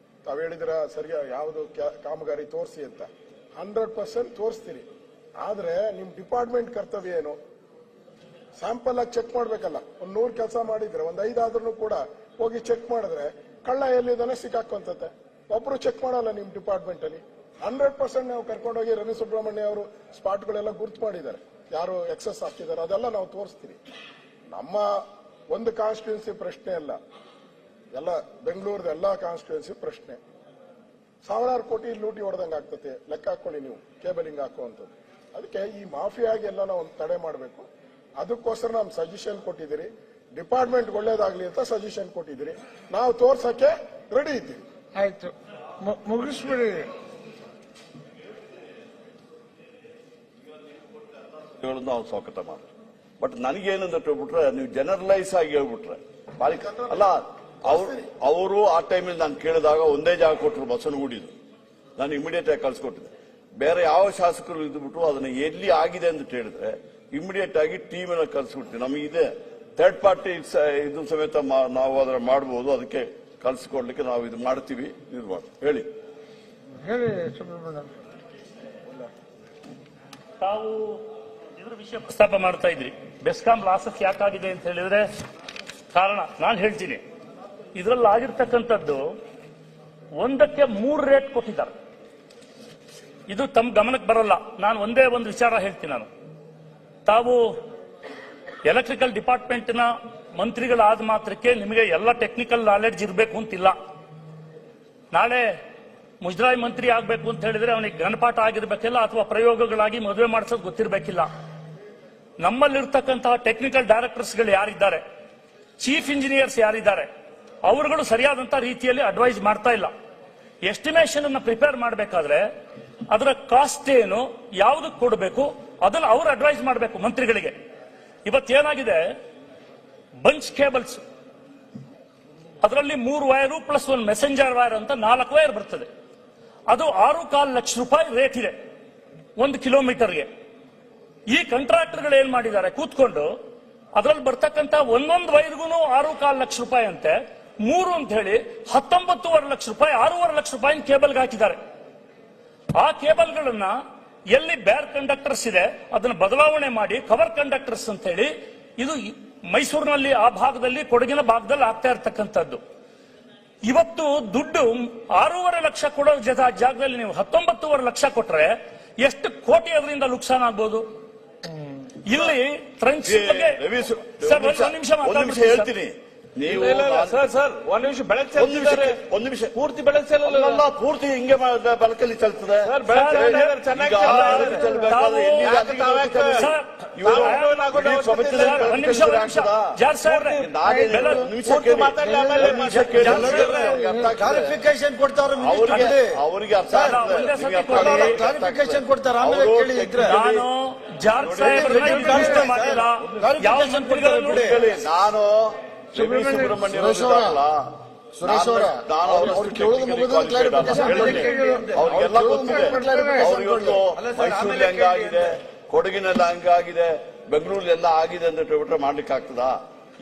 ತಾವ್ ಹೇಳಿದ್ರ ಸರಿಯಾಗಿ ಯಾವುದು ಕಾಮಗಾರಿ ತೋರಿಸಿ ಅಂತ 100% ತೋರಿಸ್ತೀರಿ. ಆದ್ರೆ ನಿಮ್ ಡಿಪಾರ್ಟ್ಮೆಂಟ್ ಕರ್ತವ್ಯ ಏನು? ಸ್ಯಾಂಪಲ್ ಆಗಿ ಚೆಕ್ ಮಾಡ್ಬೇಕಲ್ಲ. 100 ಕೆಲಸ ಮಾಡಿದ್ರೆ 5 ಆದ್ರೂ ಕೂಡ ಹೋಗಿ ಚೆಕ್ ಮಾಡಿದ್ರೆ ಕಳ್ಳ ಎಲ್ಲಿದ್ದಾನೆ ಸಿಕ್ಕಾಕೊಂತತೆ. ಒಬ್ರು ಚೆಕ್ ಮಾಡಲ್ಲ ನಿಮ್ ಡಿಪಾರ್ಟ್ಮೆಂಟ್ ಅಲ್ಲಿ. 100% ನಾವು ಕರ್ಕೊಂಡೋಗಿ ರವಿ ಸುಬ್ರಹ್ಮಣ್ಯ ಅವರು ಸ್ಪಾಟ್ಗಳೆಲ್ಲ ಗುರ್ತು ಮಾಡಿದ್ದಾರೆ, ಯಾರು ಎಕ್ಸಸ್ ಹಾಕಿದ್ದಾರೆ, ಅದೆಲ್ಲ ನಾವು ತೋರಿಸ್ತೀವಿ. ನಮ್ಮ ಒಂದು ಕಾನ್ಸ್ಟಿಟ್ಯೂನ್ಸಿ ಪ್ರಶ್ನೆ ಅಲ್ಲ, ಎಲ್ಲ ಬೆಂಗಳೂರದ ಎಲ್ಲಾ ಕಾನ್ಸ್ಟಿಟ್ಯೂನ್ಸಿ ಪ್ರಶ್ನೆ. 1000 ಕೋಟಿ ಲೂಟಿ ಹೊಡೆದಂಗೆ ಆಗ್ತದೆ. ಲೆಕ್ಕ ಹಾಕೊಳ್ಳಿ ನೀವು, ಕೇಬಲಿಂಗ್ ಹಾಕುವಂಥದ್ದು. ಅದಕ್ಕೆ ಈ ಮಾಫಿಯಾಗಿ ಎಲ್ಲ ನಾವು ತಡೆ ಮಾಡಬೇಕು. ಅದಕ್ಕೋಸ್ಕರ ನಾವು ಸಜೆಷನ್ ಕೊಟ್ಟಿದ್ದೀರಿ. ಡಿಪಾರ್ಟ್ಮೆಂಟ್ ಒಳ್ಳೇದಾಗ್ಲಿ ಅಂತ ಸಜೆಷನ್ ಕೊಟ್ಟಿದ್ದೀರಿ. ನಾವು ತೋರ್ಸಕ್ಕೆ ರೆಡಿ ಇದ್ದೀವಿ. ಆಯ್ತು, ಮುಗಿಸ್ಬಿಡಿ. ನಾವು ಸ್ವಾಗತ ಮಾಡಿ. ಬಟ್ ನನಗೇನಂತ ಹೇಳ್ಬಿಟ್ರೆ ನೀವು ಜನರಲೈಸ್ ಆಗಿ ಹೇಳ್ಬಿಟ್ರೆ ಅಲ್ಲ, ಅವರು ಆ ಟೈಮಲ್ಲಿ ನಾನು ಕೇಳಿದಾಗ ಒಂದೇ ಜಾಗ ಕೊಟ್ಟರು, ಬಸವನಗುಡಿದು. ನಾನು ಇಮಿಡಿಯೇಟ್ ಆಗಿ ಕಳ್ಸಿಕೊಟ್ಟಿದ್ದೆ. ಬೇರೆ ಯಾವ ಶಾಸಕರು ಇದ್ಬಿಟ್ಟು ಅದನ್ನ ಎಲ್ಲಿ ಆಗಿದೆ ಅಂತ ಹೇಳಿದ್ರೆ ಇಮಿಡಿಯೇಟ್ ಆಗಿ ಟೀಮ್ ಅನ್ನ ಕಳ್ಸಿಬಿಡ್ತೀವಿ. ನಮಗಿದೆ ಥರ್ಡ್ ಪಾರ್ಟಿ ಇದು ಸಮೇತ ನಾವು ಅದನ್ನ ಮಾಡಬಹುದು. ಅದಕ್ಕೆ ಕಳ್ಸಿಕೊಡ್ಲಿಕ್ಕೆ ನಾವು ಇದು ಮಾಡ್ತೀವಿ. ಹೇಳಿ ಸುಬ್ರಹ್ಮಣ್ಯ. ತಾವು ಇದ್ರ ವಿಷಯ ಪ್ರಸ್ತಾಪ ಮಾಡ್ತಾ ಇದ್ರಿ. ಬೆಸ್ಕಾಂ ಲಾಸಸ್ ಯಾಕಾಗಿದೆ ಅಂತ ಹೇಳಿದ್ರೆ ಕಾರಣ ನಾನು ಹೇಳ್ತೀನಿ. ಇದರಲ್ಲಿ ಆಗಿರ್ತಕ್ಕಂಥದ್ದು 1ಕ್ಕೆ 3 ರೇಟ್ ಕೊಟ್ಟಿದ್ದಾರೆ. ಇದು ತಮ್ಮ ಗಮನಕ್ಕೆ ಬರಲ್ಲ. ನಾನು ಒಂದೇ ಒಂದು ವಿಚಾರ ಹೇಳ್ತೀನಿ. ನಾನು ತಾವು ಎಲೆಕ್ಟ್ರಿಕಲ್ ಡಿಪಾರ್ಟ್ಮೆಂಟ್ನ ಮಂತ್ರಿಗಳಾದ ಮಾತ್ರಕ್ಕೆ ನಿಮಗೆ ಎಲ್ಲ ಟೆಕ್ನಿಕಲ್ ನಾಲೆಡ್ಜ್ ಇರಬೇಕು ಅಂತಿಲ್ಲ. ನಾಳೆ ಮುಜರಾಯಿ ಮಂತ್ರಿ ಆಗಬೇಕು ಅಂತ ಹೇಳಿದ್ರೆ ಅವನಿಗೆ ಗಣಪಾಠ ಆಗಿರ್ಬೇಕಿಲ್ಲ, ಅಥವಾ ಪ್ರಯೋಗಗಳಾಗಿ ಮದುವೆ ಮಾಡಿಸೋದು ಗೊತ್ತಿರಬೇಕಿಲ್ಲ. ನಮ್ಮಲ್ಲಿರ್ತಕ್ಕಂತಹ ಟೆಕ್ನಿಕಲ್ ಡೈರೆಕ್ಟರ್ಸ್ಗಳು ಯಾರಿದ್ದಾರೆ, ಚೀಫ್ ಇಂಜಿನಿಯರ್ಸ್ ಯಾರಿದ್ದಾರೆ, ಅವರುಗಳು ಸರಿಯಾದಂತಹ ರೀತಿಯಲ್ಲಿ ಅಡ್ವೈಸ್ ಮಾಡ್ತಾ ಇಲ್ಲ. ಎಸ್ಟಿಮೇಷನ್ ಅನ್ನು ಪ್ರಿಪೇರ್ ಮಾಡಬೇಕಾದ್ರೆ ಅದರ ಕಾಸ್ಟ್ ಏನು, ಯಾವುದಕ್ಕೆ ಕೊಡಬೇಕು, ಅದನ್ನು ಅವರು ಅಡ್ವೈಸ್ ಮಾಡಬೇಕು ಮಂತ್ರಿಗಳಿಗೆ. ಇವತ್ತೇನಾಗಿದೆ, ಬಂಚ್ ಕೇಬಲ್ಸ್ ಅದರಲ್ಲಿ 3 ವೈರು ಪ್ಲಸ್ 1 ಮೆಸೆಂಜರ್ ವೈರ್ ಅಂತ 4 ವೈರ್ ಬರ್ತದೆ. ಅದು 6.25 ಲಕ್ಷ ರೂಪಾಯಿ ರೇಟ್ ಇದೆ 1 ಕಿಲೋಮೀಟರ್ಗೆ. ಈ ಕಾಂಟ್ರಾಕ್ಟರ್ಗಳು ಏನ್ ಮಾಡಿದ್ದಾರೆ, ಕೂತ್ಕೊಂಡು ಅದರಲ್ಲಿ ಬರ್ತಕ್ಕಂಥ ಒಂದೊಂದು ವೈರ್ಗೂ 6.25 ಲಕ್ಷ ರೂಪಾಯಿ ಅಂತೆ, 3 ಅಂತ ಹೇಳಿ 19.5 ಲಕ್ಷ ರೂಪಾಯಿ, 6.5 ಲಕ್ಷ ರೂಪಾಯಿ ಕೇಬಲ್ಗೆ ಹಾಕಿದ್ದಾರೆ. ಆ ಕೇಬಲ್ಗಳನ್ನ ಎಲ್ಲಿ ಬೇರ್ ಕಂಡಕ್ಟರ್ಸ್ ಇದೆ ಅದನ್ನ ಬದಲಾವಣೆ ಮಾಡಿ ಕವರ್ ಕಂಡಕ್ಟರ್ಸ್ ಅಂತ ಹೇಳಿ, ಇದು ಮೈಸೂರಿನಲ್ಲಿ ಆ ಭಾಗದಲ್ಲಿ, ಕೊಡಗಿನ ಭಾಗದಲ್ಲಿ ಆಗ್ತಾ ಇರತಕ್ಕಂಥದ್ದು. ಇವತ್ತು ದುಡ್ಡು 6.5 ಲಕ್ಷ ಕೊಡೋ ಜಾಗದಲ್ಲಿ ನೀವು 19.5 ಲಕ್ಷ ಕೊಟ್ರೆ ಎಷ್ಟು ಕೋಟಿ ಅದರಿಂದ ನುಕ್ಸಾನ್ ಆಗ್ಬೋದು. ಇಲ್ಲಿ ಟ್ರಂಚ್ ಬಗ್ಗೆ ಒಂದು ನಿಮಿಷ ಹೇಳ್ತೀನಿ. ನೀವು ಸರ್ ಒಂದ್ ನಿಮಿಷ ಬೆಳಕು ಚೆಲ್ಲಿದ್ದಾರೆ. ಒಂದು ನಿಮಿಷ ಪೂರ್ತಿ ಬೆಳಕು ಚೆಲ್ಲಲ್ಲ. ಅಲ್ಲ, ಪೂರ್ತಿ ಹಿಂಗೆ ಬೆಳಕಲ್ಲಿ ಚೆಲ್ತದೆ. ಸರ್, ಬೆಳಕು ಚೆಲ್ಲಿದ್ದಾರೆ, ಚೆನ್ನಾಗಿ ಈಗ ಚೆಲ್ಲಿದ್ದಾರೆ. ಚೆಲ್ಲಬೇಕಾದ್ರೆ ಎಲ್ಲಿ ಯಾಕೆ ಅಧಿಕ ತಾವೇ ಬೆಳಕು ಚೆಲ್ಲಿ? ಸರ್, ಇವರು ತಾವೇ ಇಡೀ ಪ್ರಪಂಚದಲ್ಲಿ ಸರ್, ಬೆಳಕು ಒಂದ್ ನಿಮಿಷ, ಚೆಲ್ಲಿದ್ರೆ ಒಂದ್ ನಿಮಿಷ. ಆಗ್ತದಾ? ಜಾರ್ ಸಾಹೇಬ್ರೆ, ನಿಮಿಷ ಪೂರ್ತಿ ಕೇಳಿ. ಮಾತಾಡ್ಲಿ, ಆಮೇಲೆ ಒಂದ್ ನಿಮಿಷ ಕೇಳಿ. ಜಾರ್ ಸಾಹೇಬ್ರೆ, ಅವ್ರಿಗೆ ಅರ್ಥ ಆಗ್ತದೆ. ಕ್ಲಾರಿಫಿಕೇಶನ್ ಕೊಡ್ತಾವ್ರೆ ಅವರಿಗೆ ಅರ್ಥ ಅಲ್ಲ, ಆಗ್ತದೆ. ಒಂದೇ ನಿಮಗೆ ಸತಿ ಅರ್ಥ ಆಗ್ತದೆ. ಕ್ಲಾರಿಫಿಕೇಶನ್ ಕೊಡ್ತಾರೆ, ಆಮೇಲೆ ಅವರು ಕೇಳಿ ಇದ್ರೆ. ನಾನು ಜಾರ್ಜ್ ಸಾಹೇಬ್ರನ್ನ ಇಂಟ್ರೊಡ್ಯೂಸ್ ಮಾಡಿಲ್ಲ. ಯಾವ ಮಂತ್ರಿಗಳನ್ನು ಕೇಳಿ, ನಾನು ಸುಬ್ರಹ್ಮಣ್ಯ ಸುರೇಶ್ ಅವರ ನಾನು ಅವ್ರು ಕೇಳೋದು ಮುಗಿದ್ರೆ clarification ಅವ್ರಿಗೆಲ್ಲ ಗೊತ್ತಿದೆ. ಅವ್ರು ಇವತ್ತು ಮೈಸೂರಲ್ಲಿ ಹಂಗಾಗಿದೆ, ಕೊಡಗಿನಲ್ಲಿ ಹಂಗಾಗಿದೆ, ಬೆಂಗಳೂರಲ್ಲಿ ಆಗಿದೆ ಅಂತ ಹೇಳ್ಬಿಟ್ರೆ ಮಾಡ್ಲಿಕ್ಕೆ ಆಗ್ತದಾ?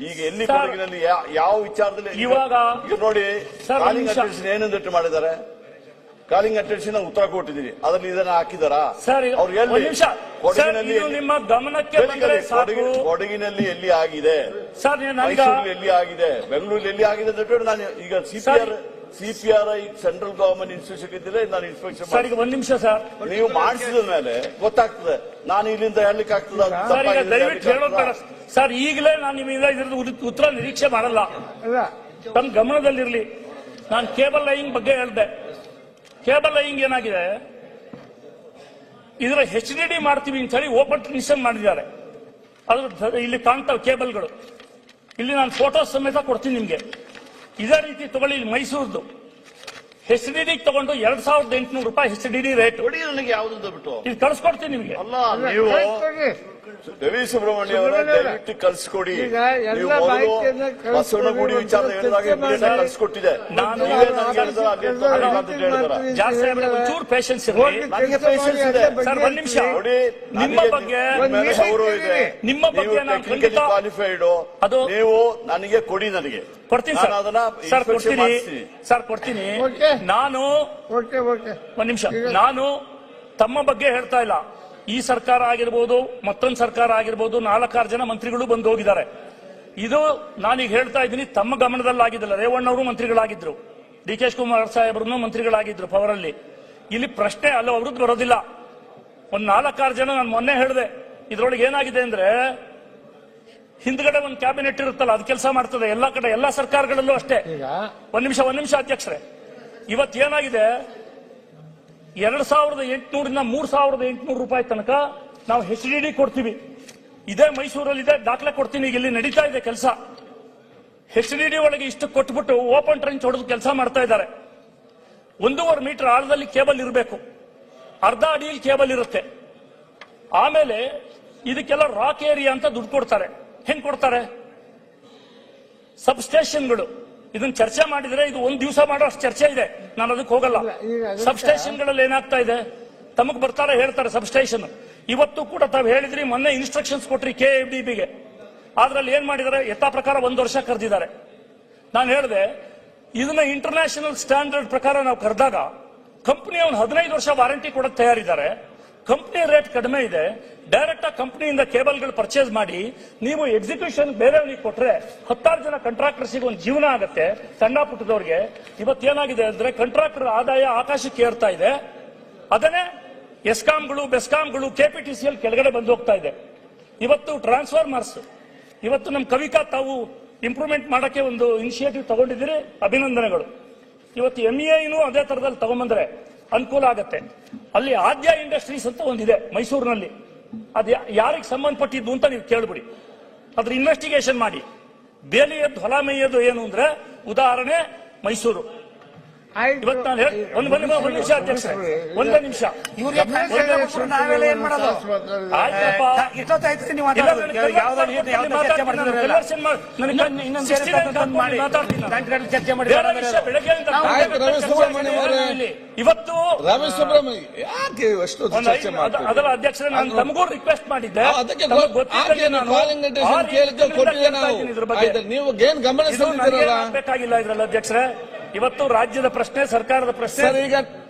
ಈಗ ಎಲ್ಲಿ ಸರ್, ಕೊಡಗಿನಲ್ಲಿ ಯಾವ ವಿಚಾರದಲ್ಲಿ ಇವಾಗ ಈಗ ನೋಡಿ, ಸರ್, ಕಾಲಿಂಗ್ ಒಂದ್ ನಿಮಿಷ. ಅಟೆನ್ಷನ್ ಏನಂದಿಟ್ಟು ಮಾಡಿದ್ದಾರೆ? ಕಾಲಿಂಗ್ ಅಟೆನ್ಷನ್ ಉತ್ತರ ಕೊಟ್ಟಿದ್ದೀನಿ, ಅದ್ರಲ್ಲಿ ಇದನ್ನ ಹಾಕಿದಾರಾ? ಸರ್, ಅವ್ರು ಒಂದ್ ಎಲ್ಲಿ ನಿಮಿಷ. ಕೊಡಗಿನಲ್ಲಿ ಸರ್, ಇದು ನಿಮ್ಮ ಗಮನಕ್ಕೆ ಬಂದ್ರೆ ಸಾಕು. ಕೊಡಗಿನಲ್ಲಿ ಎಲ್ಲಿ ಆಗಿದೆ, ಸರ್, ನನಗ ಮೈಸೂರಲ್ಲಿ ಎಲ್ಲಿ ಆಗಿದೆ, ಬೆಂಗಳೂರಲ್ಲಿ ಎಲ್ಲಿ ಆಗಿದೆ ಅಂತ ಹೇಳಿ ನಾನು ಈಗ ಸಿಪಿಆರ್ ಸೆಂಟ್ರಲ್ ಗವರ್ಮೆಂಟ್ ಇನ್ಸ್ಟಿಟ್ಯೂಷನ್ ಇದ್ದಿಲ್ಲ, ನಾನು ಇನ್ಸ್ಪೆಕ್ಷನ್ ಸರ್, ಈಗ ಒಂದ್ ನಿಮಿಷ ಸರ್. ನೀವು ಮಾಡಿಸಿದ ಮೇಲೆ ಗೊತ್ತಾಗ್ತದೆ. ನಾನು ಇಲ್ಲಿಂದ ಹೇಳಲಿಕ್ಕೆ ಆಗ್ತದ? ಸರ್, ಈಗ ದಯವಿಟ್ಟು ಹೇಳೋದ್ ಬೇಡ ಸರ್. ಈಗಲೇ ನಾನು ನಿಮ್ಮಿಂದ ಇದ್ರದ್ದು ಉತ್ತರ ನಿರೀಕ್ಷೆ ಮಾಡಲ್ಲ. ಅಲ್ಲ ತಮ್ಮ ಗಮನದಲ್ಲಿರ್ಲಿ. ನಾನು ಕೇಬಲ್ ಲೈನ್ ಬಗ್ಗೆ ಹೇಳಿದೆ. ಕೇಬಲ್ ಲೈನ್ ಏನಾಗಿದೆ, ಇದರ HDD ಮಾಡ್ತೀವಿ ಅಂತ ಹೇಳಿ ಓಪನ್ ಟ್ರಾನ್ಸ್ಮಿಷನ್ ಮಾಡಿದ್ದಾರೆ. ಅದು ಇಲ್ಲಿ ಕಾಣ್ತಾವೆ ಕೇಬಲ್ಗಳು. ಇಲ್ಲಿ ನಾನು ಫೋಟೋ ಸಮೇತ ಕೊಡ್ತೀನಿ ನಿಮ್ಗೆ. ಇದೇ ರೀತಿ ತಗೊಳ್ಳಿ, ಇಲ್ಲಿ ಮೈಸೂರ್ದು HDD ತಗೊಂಡು 2800 ರೂಪಾಯಿ HDD ರೇಟ್. ನೋಡಿ ನನಗೆ ಯಾವ್ದು ಬಿಟ್ಟು ಇದು ಕಳ್ಸ್ಕೊಡ್ತೀನಿ ನಿಮ್ಗೆ. ಅಲ್ಲ, ನೀವು ಕೊಡ್ರಿ. ರವಿ ಸುಬ್ರಹ್ಮಣ್ಯ ಅವರ ದಯವಿಟ್ಟು ಕಳ್ಸಿಕೊಡಿ. ಈಗ ಎಲ್ಲ ನೀವು ಮೊದಲು ಮಾಹಿತಿಯನ್ನ ಕಳ್ಸ್ಕೊಡಿ ಬಸವನಗುಡಿ ವಿಚಾರ ಹೇಳಿದಾಗ ಚರ್ಚೆ ಮಾಡಿ. ಕಳ್ಸಿಕೊಟ್ಟಿದೆ. ನಾನು ನೀವೇ ನನಗೆ ಹೇಳಿದ್ರೆ ಅಲ್ಲಿ ತಗೊಳ್ಳಿ ಅಂತ ಹೇಳಿದಾರ. ಜಾಸ್ತಿ ಒಂಚೂರು ಪೇಷನ್ಸ್ ಇರಲಿ. ನನಗೆ ಪೇಷನ್ಸ್ ಇದೆ ಸರ್, ಒಂದ್ ನಿಮಿಷ. ನೋಡಿ, ನಿಮ್ಮ ಬಗ್ಗೆ ಮೇಲೆ ಗೌರವ ಇದೆ. ನಿಮ್ಮ ಬಗ್ಗೆ ನೀವು ನಾನು ಟೆಕ್ನಿಕಲಿ ಖಂಡಿತ ಕ್ವಾಲಿಫೈಡ್. ಅದು- ನೀವು ನನಗೆ ಕೊಡಿ, ನನಗೆ ಕೊಡ್ತೀನಿ ಸರ್. ನಾನು ಅದನ್ನ ಸರ್, inspection ಕೊಡ್ತೀನಿ ಮಾಡಿಸ್ತೀನಿ. ಸರ್, ಕೊಡ್ತೀನಿ. ಓಕೆ. ನಾನು ಓಕೆ ಓಕೆ ಒಂದ್ ನಿಮಿಷ. ನಾನು ತಮ್ಮ ಬಗ್ಗೆ ಹೇಳ್ತಾ ಇಲ್ಲ. ಈ ಸರ್ಕಾರ ಆಗಿರ್ಬೋದು, ಮತ್ತೊಂದು ಸರ್ಕಾರ ಆಗಿರ್ಬೋದು, 4-6 ಜನ ಮಂತ್ರಿಗಳು ಬಂದು ಹೋಗಿದ್ದಾರೆ. ಇದು ನಾನೀಗ ಹೇಳ್ತಾ ಇದ್ದೀನಿ, ತಮ್ಮ ಗಮನದಲ್ಲಾಗಿದ್ದಿಲ್ಲ. ರೇವಣ್ಣವರು ಮಂತ್ರಿಗಳಾಗಿದ್ರು, DK ಶಿವಕುಮಾರ್ ಸಾಹೇಬ್ರು ಮಂತ್ರಿಗಳಾಗಿದ್ರು ಪವರಲ್ಲಿ. ಇಲ್ಲಿ ಪ್ರಶ್ನೆ ಅಲ್ಲ, ಅವ್ರದ್ದು ಬರೋದಿಲ್ಲ. ಒಂದ್ 4-6 ಜನ ನಾನು ಮೊನ್ನೆ ಹೇಳಿದೆ. ಇದ್ರೊಳಗೆ ಏನಾಗಿದೆ ಅಂದ್ರೆ, ಹಿಂದ್ಗಡೆ ಒಂದು ಕ್ಯಾಬಿನೆಟ್ ಇರುತ್ತಲ್ಲ, ಅದು ಕೆಲಸ ಮಾಡ್ತದೆ ಎಲ್ಲ ಕಡೆ, ಎಲ್ಲ ಸರ್ಕಾರಗಳಲ್ಲೂ ಅಷ್ಟೇ. ಈಗ ಒಂದ್ ನಿಮಿಷ ಅಧ್ಯಕ್ಷರೇ. ಇವತ್ತೇನಾಗಿದೆ, 2800 3800 ರೂಪಾಯಿ ತನಕ ನಾವು HDD ಕೊಡ್ತೀವಿ. ಇದೇ ಮೈಸೂರಲ್ಲಿದೆ, ದಾಖಲೆ ಕೊಡ್ತೀನಿ. ಈಗ ಇಲ್ಲಿ ನಡೀತಾ ಇದೆ ಕೆಲಸ. HDD ಒಳಗೆ ಇಷ್ಟು ಕೊಟ್ಬಿಟ್ಟು ಓಪನ್ ಟ್ರೆಂಚ್ ಹೊಡೆದು ಕೆಲಸ ಮಾಡ್ತಾ ಇದ್ದಾರೆ. 1.5 ಮೀಟರ್ ಆಳದಲ್ಲಿ ಕೇಬಲ್ ಇರಬೇಕು, ಅರ್ಧ ಅಡಿಯಲ್ಲಿ ಕೇಬಲ್ ಇರುತ್ತೆ. ಆಮೇಲೆ ಇದಕ್ಕೆಲ್ಲ ರಾಕ್ ಏರಿಯಾ ಅಂತ ದುಡ್ಡು ಕೊಡ್ತಾರೆ. ಹೆಂಗ್ ಕೊಡ್ತಾರೆ? ಸಬ್ಸ್ಟೇಷನ್ಗಳು. ಇದನ್ನ ಚರ್ಚೆ ಮಾಡಿದ್ರೆ ಇದು ಒಂದ್ ದಿವಸ ಮಾಡೋ ಅಷ್ಟು ಚರ್ಚೆ ಇದೆ, ನಾನು ಅದಕ್ಕೆ ಹೋಗಲ್ಲ. ಸಬ್ಸ್ಟೇಷನ್ಗಳಲ್ಲಿ ಏನಾಗ್ತಾ ಇದೆ, ತಮಗ್ ಬರ್ತಾರೆ ಹೇಳ್ತಾರೆ ಸಬ್ಸ್ಟೇಷನ್. ಇವತ್ತು ಕೂಡ ತಾವು ಹೇಳಿದ್ರಿ, ಮೊನ್ನೆ ಇನ್ಸ್ಟ್ರಕ್ಷನ್ಸ್ ಕೊಟ್ರಿ KFDBಗೆ. ಅದ್ರಲ್ಲಿ ಏನ್ ಮಾಡಿದ್ದಾರೆ, ಯಥಾ ಪ್ರಕಾರ 1 ವರ್ಷ ಕರೆದಿದ್ದಾರೆ. ನಾನು ಹೇಳಿದೆ, ಇದನ್ನ ಇಂಟರ್ನ್ಯಾಷನಲ್ ಸ್ಟ್ಯಾಂಡರ್ಡ್ ಪ್ರಕಾರ ನಾವು ಕರೆದಾಗ ಕಂಪನಿ 15 ವರ್ಷ ವಾರಂಟಿ ಕೊಡಕ್ಕೆ ತಯಾರಿದ್ದಾರೆ. ಕಂಪನಿ ರೇಟ್ ಕಡಿಮೆ ಇದೆ. ಡೈರೆಕ್ಟ್ ಆಗಿ ಕಂಪನಿಯಿಂದ ಕೇಬಲ್ಗಳು ಪರ್ಚೇಸ್ ಮಾಡಿ ನೀವು ಎಕ್ಸಿಕ್ಯೂಷನ್ ಬೇರೆಯವರಿಗೆ ಕೊಟ್ರೆ 16 ಜನ ಕಾಂಟ್ರಾಕ್ಟರ್ಸಿಗೆ ಒಂದು ಜೀವನ ಆಗುತ್ತೆ, ಸಣ್ಣ ಪುಟ್ಟದವ್ರಿಗೆ. ಇವತ್ತೇನಾಗಿದೆ ಅಂದ್ರೆ, ಕಾಂಟ್ರಾಕ್ಟರ್ ಆದಾಯ ಆಕಾಶಕ್ಕೆ ಏರ್ತಾ ಇದೆ. ಅದನ್ನೇ ಎಸ್ಕಾಂಗಳು, ಬೆಸ್ಕಾಂಗಳು, KPTCL ಕೆಳಗಡೆ ಬಂದು ಹೋಗ್ತಾ ಇದೆ. ಇವತ್ತು ಟ್ರಾನ್ಸ್ಫಾರ್ಮರ್ಸ್, ಇವತ್ತು ನಮ್ಮ ಕವಿಕಾ ತಾವು ಇಂಪ್ರೂವ್ಮೆಂಟ್ ಮಾಡಕ್ಕೆ ಒಂದು ಇನಿಷಿಯೇಟಿವ್ ತಗೊಂಡಿದ್ದೀರಿ, ಅಭಿನಂದನೆಗಳು. ಇವತ್ತು MEIನೂ ಅದೇ ತರದಲ್ಲಿ ತಗೊಂಡ್ಬಂದ್ರೆ ಅನುಕೂಲ ಆಗತ್ತೆ. ಅಲ್ಲಿ ಆದ್ಯ ಇಂಡಸ್ಟ್ರೀಸ್ ಅಂತ ಒಂದಿದೆ ಮೈಸೂರಿನಲ್ಲಿ. ಅದು ಯಾರಿಗೆ ಸಂಬಂಧಪಟ್ಟಿದ್ದು ಅಂತ ನೀವು ಕೇಳ್ಬಿಡಿ, ಅದ್ರ ಇನ್ವೆಸ್ಟಿಗೇಷನ್ ಮಾಡಿ. ಬೇಲಿಯದ್ದು ಹೊಲ ಮೇಯೋದು ಏನು ಅಂದ್ರೆ, ಉದಾಹರಣೆ ಮೈಸೂರು. ಇವತ್ತು ನಾನು ಒಂದ್ ನಿಮಿಷ ಅಧ್ಯಕ್ಷರೇ, ಒಂದೇ ನಿಮಿಷ. ನಾವೆಲ್ಲ ಏನ್ ಮಾಡೋದು? ಆಯ್ತಪ್ಪ, ಇಷ್ಟೊತ್ತಾಯ್ತು ನೀವು ಇಲ್ಲ, ಮಾತಾಡೋದು. ಯಾವ್ದಾದ್ರು ಚರ್ಚೆ ಮಾಡಿದ್ರೆ ಚರ್ಚೆ ಮಾಡಿ ಇವತ್ತು ರವಿ ಸುಬ್ರಹ್ಮಣ್ಯ ಯಾಕೆ ಅಷ್ಟು ಚರ್ಚೆ ಮಾಡ್ತಾರೆ? ಅದರ ಅಧ್ಯಕ್ಷರೇ, ನಾನು ತಮಗೂ ರಿಕ್ವೆಸ್ಟ್ ಮಾಡಿದ್ದೆ. ಅದಕ್ಕೆ ತಮಗೆ ಗೊತ್ತಿದ್ದಂಗೆ ನಾನು ಕಾಲಿಂಗ್ ಅಟೆನ್ಷನ್ ಕೇಳಿದ್ರೆ ಕೊಟ್ಟಿದೆ ನಾವು. ಇದ್ರ ಬಗ್ಗೆ ಆಯ್ತು, ನೀವು ಏನ್ ಗಮನಿಸ್ತಿದ್ದೀರಲ್ಲ? ಬೇಕಾಗಿಲ್ಲ ಇದ್ರಲ್ಲಿ ಅಧ್ಯಕ್ಷರೇ. ಇವತ್ತು ರಾಜ್ಯದ ಪ್ರಶ್ನೆ, ಸರ್ಕಾರದ ಪ್ರಶ್ನೆ. ಸರ್, ಈಗ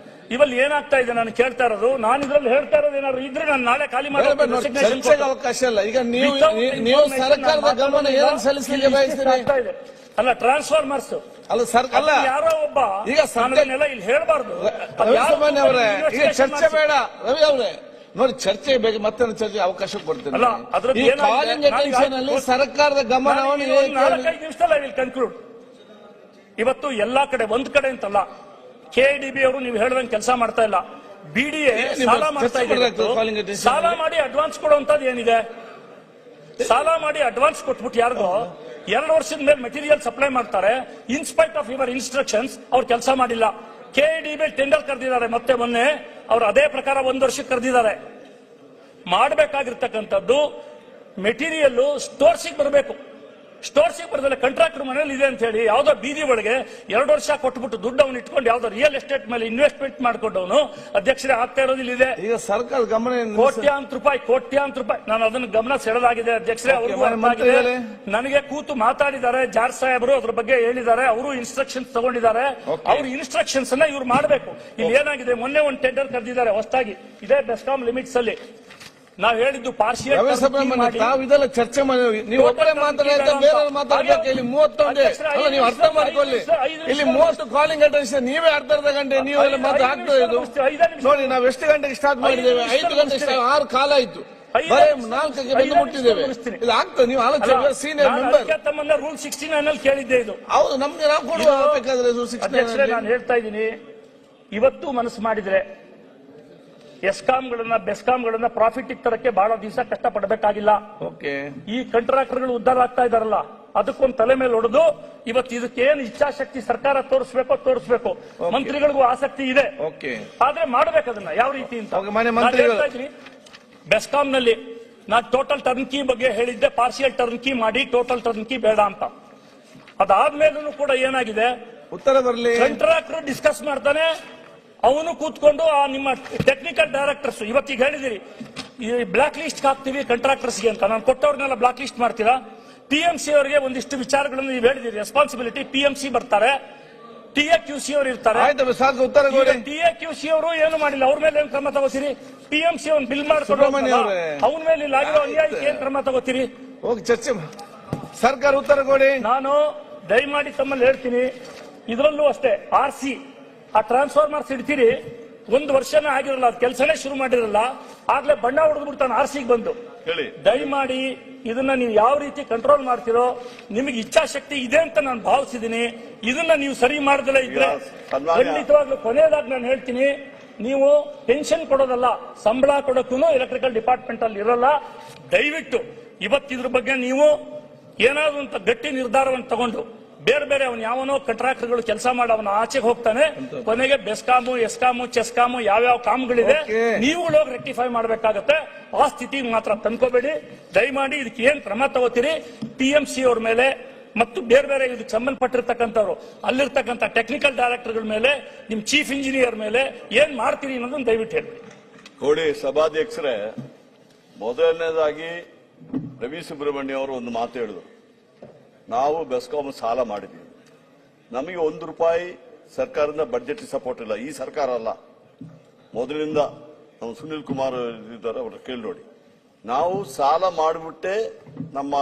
ಇವಲ್ಲಿ ಏನಾಗ್ತಾ ಇದೆ ನಾನು ಕೇಳ್ತಾ ಇರೋದು, ನಾನು ಇದ್ರಲ್ಲಿ ಹೇಳ್ತಾ ಇರೋದು ಏನಾದ್ರು ಇದ್ರೆ ನಾನು ನಾಳೆ ಖಾಲಿ ಚರ್ಚೆಗೆ ಅವಕಾಶ ಇಲ್ಲ. ಈಗ ನೀವು ಸರ್ಕಾರದ ಗಮನ ಏನು ಸಲ್ಲಿಸಲಿಕ್ಕೆ ಬಯಸ್ತೀರಿ? ಅಲ್ಲ, ಟ್ರಾನ್ಸ್ಫಾರ್ಮರ್ಸ್ ಅಲ್ಲ ಸರ್, ಅಲ್ಲ ಯಾರೋ ಒಬ್ಬ ಈಗ ನಾನು ಇಲ್ಲಿ ಹೇಳ್ಬಾರ್ದು. ರವಿ ಸುಬ್ರಹ್ಮಣ್ಯ ಅವರೇ, ಈಗ ಚರ್ಚೆ ಬೇಡ. ರವಿ ಅವರೇ, ನೋಡಿ ಚರ್ಚೆ ಬಗ್ಗೆ ಮತ್ತೆ ಚರ್ಚೆ ಅವಕಾಶ ಕೊಡ್ತೇನೆ. ಅಲ್ಲ, ಅದ್ರದ್ದು ಈ ಏನಾಗಿದೆ? ಕಾಲಿಂಗ್ ಅಟೆನ್ಷನ್ ಅಲ್ಲಿ ಸರ್ಕಾರದ ಗಮನವನ್ನು ನಾನು 4-5 ನಿಮಿಷದಲ್ಲಿ ಐ ವಿಲ್ ಕನ್ಕ್ಲೂಡ್. ಇವತ್ತು ಎಲ್ಲಾ ಕಡೆ ಒಂದ್ ಕಡೆ ಅಂತಲ್ಲ, KDB ಅವರು ನೀವು ಹೇಳ್ದಂಗೆ ಕೆಲಸ ಮಾಡ್ತಾ ಇಲ್ಲ, BDA ಸಾಲ ಮಾಡ್ತಾ ಇದೆ. ಸಾಲ ಮಾಡಿ ಅಡ್ವಾನ್ಸ್ ಕೊಡುವಂತದ್ದು ಏನಿದೆ? ಸಾಲ ಮಾಡಿ ಅಡ್ವಾನ್ಸ್ ಕೊಟ್ಬಿಟ್ಟು ಯಾರಿಗೋ 2 ವರ್ಷದ ಮೇಲೆ ಮೆಟೀರಿಯಲ್ ಸಪ್ಲೈ ಮಾಡ್ತಾರೆ. ಇನ್ಸ್ಪೈಟ್ ಆಫ್ ಯುವರ್ ಇನ್ಸ್ಟ್ರಕ್ಷನ್ಸ್ ಅವ್ರು ಕೆಲಸ ಮಾಡಿಲ್ಲ. KDB ಟೆಂಡರ್ ಕರೆದಿದ್ದಾರೆ, ಮತ್ತೆ ಮೊನ್ನೆ ಅವ್ರು ಅದೇ ಪ್ರಕಾರ 1 ವರ್ಷಕ್ಕೆ ಕರೆದಿದ್ದಾರೆ. ಮಾಡಬೇಕಾಗಿರ್ತಕ್ಕಂಥದ್ದು ಮೆಟೀರಿಯಲ್ ಸ್ಟೋರ್ಸಿಗೆ ಬರಬೇಕು. ಸ್ಟೋರ್ಸಿಗೆ ಬರದಲ್ಲ ಕಾಂಟ್ರಾಕ್ಟರ್ ಮನೇಲಿ ಇದೆ ಅಂತ ಹೇಳಿ ಯಾವ್ದೋ ಬೀದಿ ಒಳಗೆ 2 ವರ್ಷ ಕೊಟ್ಬಿಟ್ಟು ದುಡ್ಡು ಅವನು ಇಟ್ಕೊಂಡು ಯಾವ್ದೋ ರಿಯಲ್ ಎಸ್ಟೇಟ್ ಮೇಲೆ ಇನ್ವೆಸ್ಟ್ಮೆಂಟ್ ಮಾಡ್ಕೊಂಡವನು ಅಧ್ಯಕ್ಷರೇ ಆಗ್ತಾ ಇರೋದಿಲ್ಲ ಇದೆ. ಈಗ ಸರ್ಕಾರದ ಗಮನ ಕೋಟ್ಯಾಂತರ ರೂಪಾಯಿ ನಾನು ಅದನ್ನ ಗಮನ ಸೆಳೆದಾಗಿದೆ ಅಧ್ಯಕ್ಷರೇ. ಅವ್ರಿಗೂ ಅರ್ಥ ಆಗಿದೆ. ನನಗೆ ಕೂತು ಮಾತಾಡಿದ್ದಾರೆ ಜಾರ್ ಸಾಹೇಬರು, ಅದ್ರ ಬಗ್ಗೆ ಹೇಳಿದ್ದಾರೆ. ಅವರು ಇನ್ಸ್ಟ್ರಕ್ಷನ್ಸ್ ತಗೊಂಡಿದ್ದಾರೆ. ಅವ್ರ ಇನ್ಸ್ಟ್ರಕ್ಷನ್ಸ್ ಅನ್ನ ಇವ್ರು ಮಾಡಬೇಕು. ಇಲ್ಲಿ ಏನಾಗಿದೆ, ಮೊನ್ನೆ ಒಂದು ಟೆಂಡರ್ ಕರೆದಿದ್ದಾರೆ ಹೊಸದಾಗಿ, ಇದೇ ಬೆಸ್ಕಾಂ ಲಿಮಿಟ್ಸ್ ಅಲ್ಲಿ. ನಾವ್ ಹೇಳಿದ್ದು ಪಾರ್ಷಿಯಲ್ ತಾವು ಇದೆಲ್ಲ ಚರ್ಚೆ ಮಾಡಿ, ನೀವು ಒಬ್ಬರೇ ಮಾತಾಡಿದ್ರೆ ಬೇರೆಯವ್ರು ಮಾತಾಡ್ಬೇಕು. ಇಲ್ಲಿ 31 ಅಲ್ಲ, ನೀವು ಅರ್ಥ ಮಾಡ್ಕೊಳ್ಳಿ. ಇಲ್ಲಿ 30 ಕಾಲಿಂಗ್ ಅಟೆನ್ಷನ್ ನೀವೇ ಅರ್ಧ ಗಂಟೆ ನೀವೆಲ್ಲ ಮಾತಾಡ್ತಾ ಇದು ನೋಡಿ. ನಾವು ಎಷ್ಟು ಗಂಟೆಗೆ ಸ್ಟಾರ್ಟ್ ಮಾಡಿದ್ದೇವೆ? 5 ಗಂಟೆ 6 ಕಾಲ ಆಯ್ತು, ಬರೇ 4ಕ್ಕೆ ಬಂದು ಮುಟ್ಟಿದ್ದೇವೆ. ಇದು ಆಗ್ತದೆ. ನೀವು ಆಲೋಚನೆ ಸೀನಿಯರ್ ಮೆಂಬರ್ ತಮ್ಮನ್ನ ರೂಲ್ 69 ಅಲ್ಲಿ ಕೇಳಿದ್ದೆ ಇದು. ಹೌದು, ನಮ್ಗೆ ನಾವು ಕೊಡುವ ಬೇಕಾದ್ರೆ ನಾನು ಹೇಳ್ತಾ ಇದ್ದೀನಿ, ಇವತ್ತು ಮನಸ್ಸು ಮಾಡಿದ್ರೆ ಎಸ್ಕಾಂಗಳನ್ನ ಬೆಸ್ಕಾಂಗಳನ್ನ ಪ್ರಾಫಿಟ್ ತರಕ್ಕೆ ಬಹಳ ದಿವಸ ಕಷ್ಟಪಡಬೇಕಾಗಿಲ್ಲ. ಈ ಕಾಂಟ್ರಾಕ್ಟರ್ಗಳು ಉದ್ಧಾರ ಆಗ್ತಾ ಇದಾರಲ್ಲ, ಅದಕ್ಕೊಂದು ತಲೆ ಮೇಲೆ ಹೊಡೆದು ಇವತ್ತು ಇದಕ್ಕೆ ಏನು ಇಚ್ಛಾಶಕ್ತಿ ಸರ್ಕಾರ ತೋರಿಸ್ಬೇಕು. ಮಂತ್ರಿಗಳಿಗೂ ಆಸಕ್ತಿ ಇದೆ, ಆದ್ರೆ ಮಾಡ್ಬೇಕು ಅದನ್ನ ಯಾವ ರೀತಿ ಅಂತ. ಬೆಸ್ಕಾಂ ನಲ್ಲಿ ನಾನು ಟೋಟಲ್ ಟರ್ನ್ಕಿ ಬಗ್ಗೆ ಹೇಳಿದ್ದೆ, ಪಾರ್ಷಿಯಲ್ ಟರ್ನ್ಕಿ ಮಾಡಿ ಟೋಟಲ್ ಟರ್ನ್ಕಿ ಬೇಡ ಅಂತ. ಅದಾದ್ಮೇಲೂ ಕೂಡ ಏನಾಗಿದೆ, ಉತ್ತರ ಬರಲಿ, ಕಾಂಟ್ರಾಕ್ಟರ್ ಡಿಸ್ಕಸ್ ಮಾಡ್ತಾನೆ, ಅವನು ಕೂತ್ಕೊಂಡು ಆ ನಿಮ್ಮ ಟೆಕ್ನಿಕಲ್ ಡೈರೆಕ್ಟರ್ಸ್ ಇವತ್ತೀಗ ಹೇಳಿದಿರಿ ಈ ಬ್ಲಾಕ್ ಲಿಸ್ಟ್ ಹಾಕ್ತೀವಿ ಕಾಂಟ್ರಾಕ್ಟರ್ಸ್ಗೆ ಅಂತ. ನಾನು ಕೊಟ್ಟವ್ರನ್ನೆಲ್ಲ ಬ್ಲಾಕ್ ಲಿಸ್ಟ್ ಮಾಡ್ತೀರಾ? PMC ಅವರಿಗೆ ಒಂದಿಷ್ಟು ವಿಚಾರಗಳನ್ನು ನೀವು ಹೇಳಿದಿರಿ, ರೆಸ್ಪಾನ್ಸಿಬಿಲಿಟಿ PMC ಬರ್ತಾರೆ, TAQC ಅವರು ಇರ್ತಾರೆ. TAQC ಅವರು ಏನು ಮಾಡಿಲ್ಲ, ಅವ್ರ ಮೇಲೆ ಏನ್ ಕ್ರಮ ತಗೋತೀರಿ? PMC ಅವ್ನು ಬಿಲ್ ಮಾಡ್ಕೊಂಡು ಅವನ ಮೇಲೆ ಇಲ್ಲಾಗಿರೋ ಅನ್ಯಾಯಕ್ಕೆ ಏನ್ ಕ್ರಮ ತಗೋತೀರಿ? ಹೋಗಿ ಚರ್ಚೆ ಸರ್ಕಾರ ಉತ್ತರ ಕೊಡಿ. ನಾನು ದಯಮಾಡಿ ತಮ್ಮಲ್ಲಿ ಹೇಳ್ತೀನಿ, ಇದರಲ್ಲೂ ಅಷ್ಟೇ RC ಆ ಟ್ರಾನ್ಸ್ಫಾರ್ಮರ್ಸ್ ಇಡ್ತೀರಿ, 1 ವರ್ಷನೇ ಆಗಿರಲ್ಲ, ಅದು ಕೆಲಸನೇ ಶುರು ಮಾಡಿರಲ್ಲ, ಆಗ್ಲೇ ಬಣ್ಣ ಹೊಡೆದು ಬಿಡ್ತಾನೆ RCಗೆ ಬಂದು. ದಯಮಾಡಿ ಇದನ್ನ ನೀವು ಯಾವ ರೀತಿ ಕಂಟ್ರೋಲ್ ಮಾಡ್ತಿರೋ, ನಿಮಗೆ ಇಚ್ಛಾಶಕ್ತಿ ಇದೆ ಅಂತ ನಾನು ಭಾವಿಸಿದ್ದೀನಿ. ಇದನ್ನ ನೀವು ಸರಿ ಮಾಡದಲ್ಲ ಇದ್ರೆ ಖಂಡಿತವಾಗ್ಲೂ ಕೊನೆಯದಾಗಿ ನಾನು ಹೇಳ್ತೀನಿ, ನೀವು ಪೆನ್ಷನ್ ಕೊಡೋದಲ್ಲ, ಸಂಬಳ ಕೊಡೋಕ್ಕೂ ಎಲೆಕ್ಟ್ರಿಕಲ್ ಡಿಪಾರ್ಟ್ಮೆಂಟ್ ಅಲ್ಲಿ ಇರಲ್ಲ. ದಯವಿಟ್ಟು ಇವತ್ತಿದ್ರ ಬಗ್ಗೆ ನೀವು ಏನಾದ್ರು ಅಂತ ಗಟ್ಟಿ ನಿರ್ಧಾರವನ್ನು ತಗೊಂಡು, ಬೇರೆ ಬೇರೆ ಅವನು ಯಾವನೋ ಕಾಂಟ್ರಾಕ್ಟರ್ಗಳು ಕೆಲಸ ಮಾಡಿ ಅವನ ಆಚೆಗೆ ಹೋಗ್ತಾನೆ, ಕೊನೆಗೆ ಬೆಸ್ಕಾಮು ಎಸ್ಕಾಮು ಚೆಸ್ಕಾಮು ಯಾವ್ಯಾವ ಕಾಮುಗಳಿದೆ ನೀವುಗಳು ಹೋಗಿ ರೆಕ್ಟಿಫೈ ಮಾಡಬೇಕಾಗತ್ತೆ. ಆ ಸ್ಥಿತಿಗೆ ಮಾತ್ರ ತಂದ್ಕೋಬೇಡಿ. ದಯಮಾಡಿ ಇದಕ್ಕೆ ಏನ್ ಕ್ರಮ ತಗೋತೀರಿ PMC ಅವ್ರ ಮೇಲೆ ಮತ್ತು ಬೇರೆ ಬೇರೆ ಇದಕ್ಕೆ ಸಂಬಂಧಪಟ್ಟಿರ್ತಕ್ಕಂಥವ್ರು ಅಲ್ಲಿರ್ತಕ್ಕಂಥ ಟೆಕ್ನಿಕಲ್ ಡೈರೆಕ್ಟರ್ಗಳ ಮೇಲೆ, ನಿಮ್ ಚೀಫ್ ಇಂಜಿನಿಯರ್ ಮೇಲೆ ಏನ್ ಮಾಡ್ತೀರಿ ಅನ್ನೋದನ್ನ ದಯವಿಟ್ಟು ಹೇಳಿ. ಕೋಡಿ ಸಭಾಧ್ಯಕ್ಷರೇ, ಮೊದಲನೇದಾಗಿ ರವಿ ಸುಬ್ರಹ್ಮಣ್ಯ ಅವರು ಒಂದು ಮಾತು ಹೇಳಿದ್ರು, ನಾವು ಬೆಸ್ಕಾಂ ಸಾಲ ಮಾಡಿದ್ವಿ, ನಮಗೆ 1 ರೂಪಾಯಿ ಸರ್ಕಾರದಿಂದ ಬಡ್ಜೆಟ್ ಸಪೋರ್ಟ್ ಇಲ್ಲ. ಈ ಸರ್ಕಾರ ಅಲ್ಲ, ಮೊದಲಿನಿಂದ ನಮ್ಮ ಸುನಿಲ್ ಕುಮಾರ್ ಇದ್ದಾರೆ, ಅವ್ರ ಕೇಳಿ ನೋಡಿ. ನಾವು ಸಾಲ ಮಾಡಿಬಿಟ್ಟೆ ನಮ್ಮ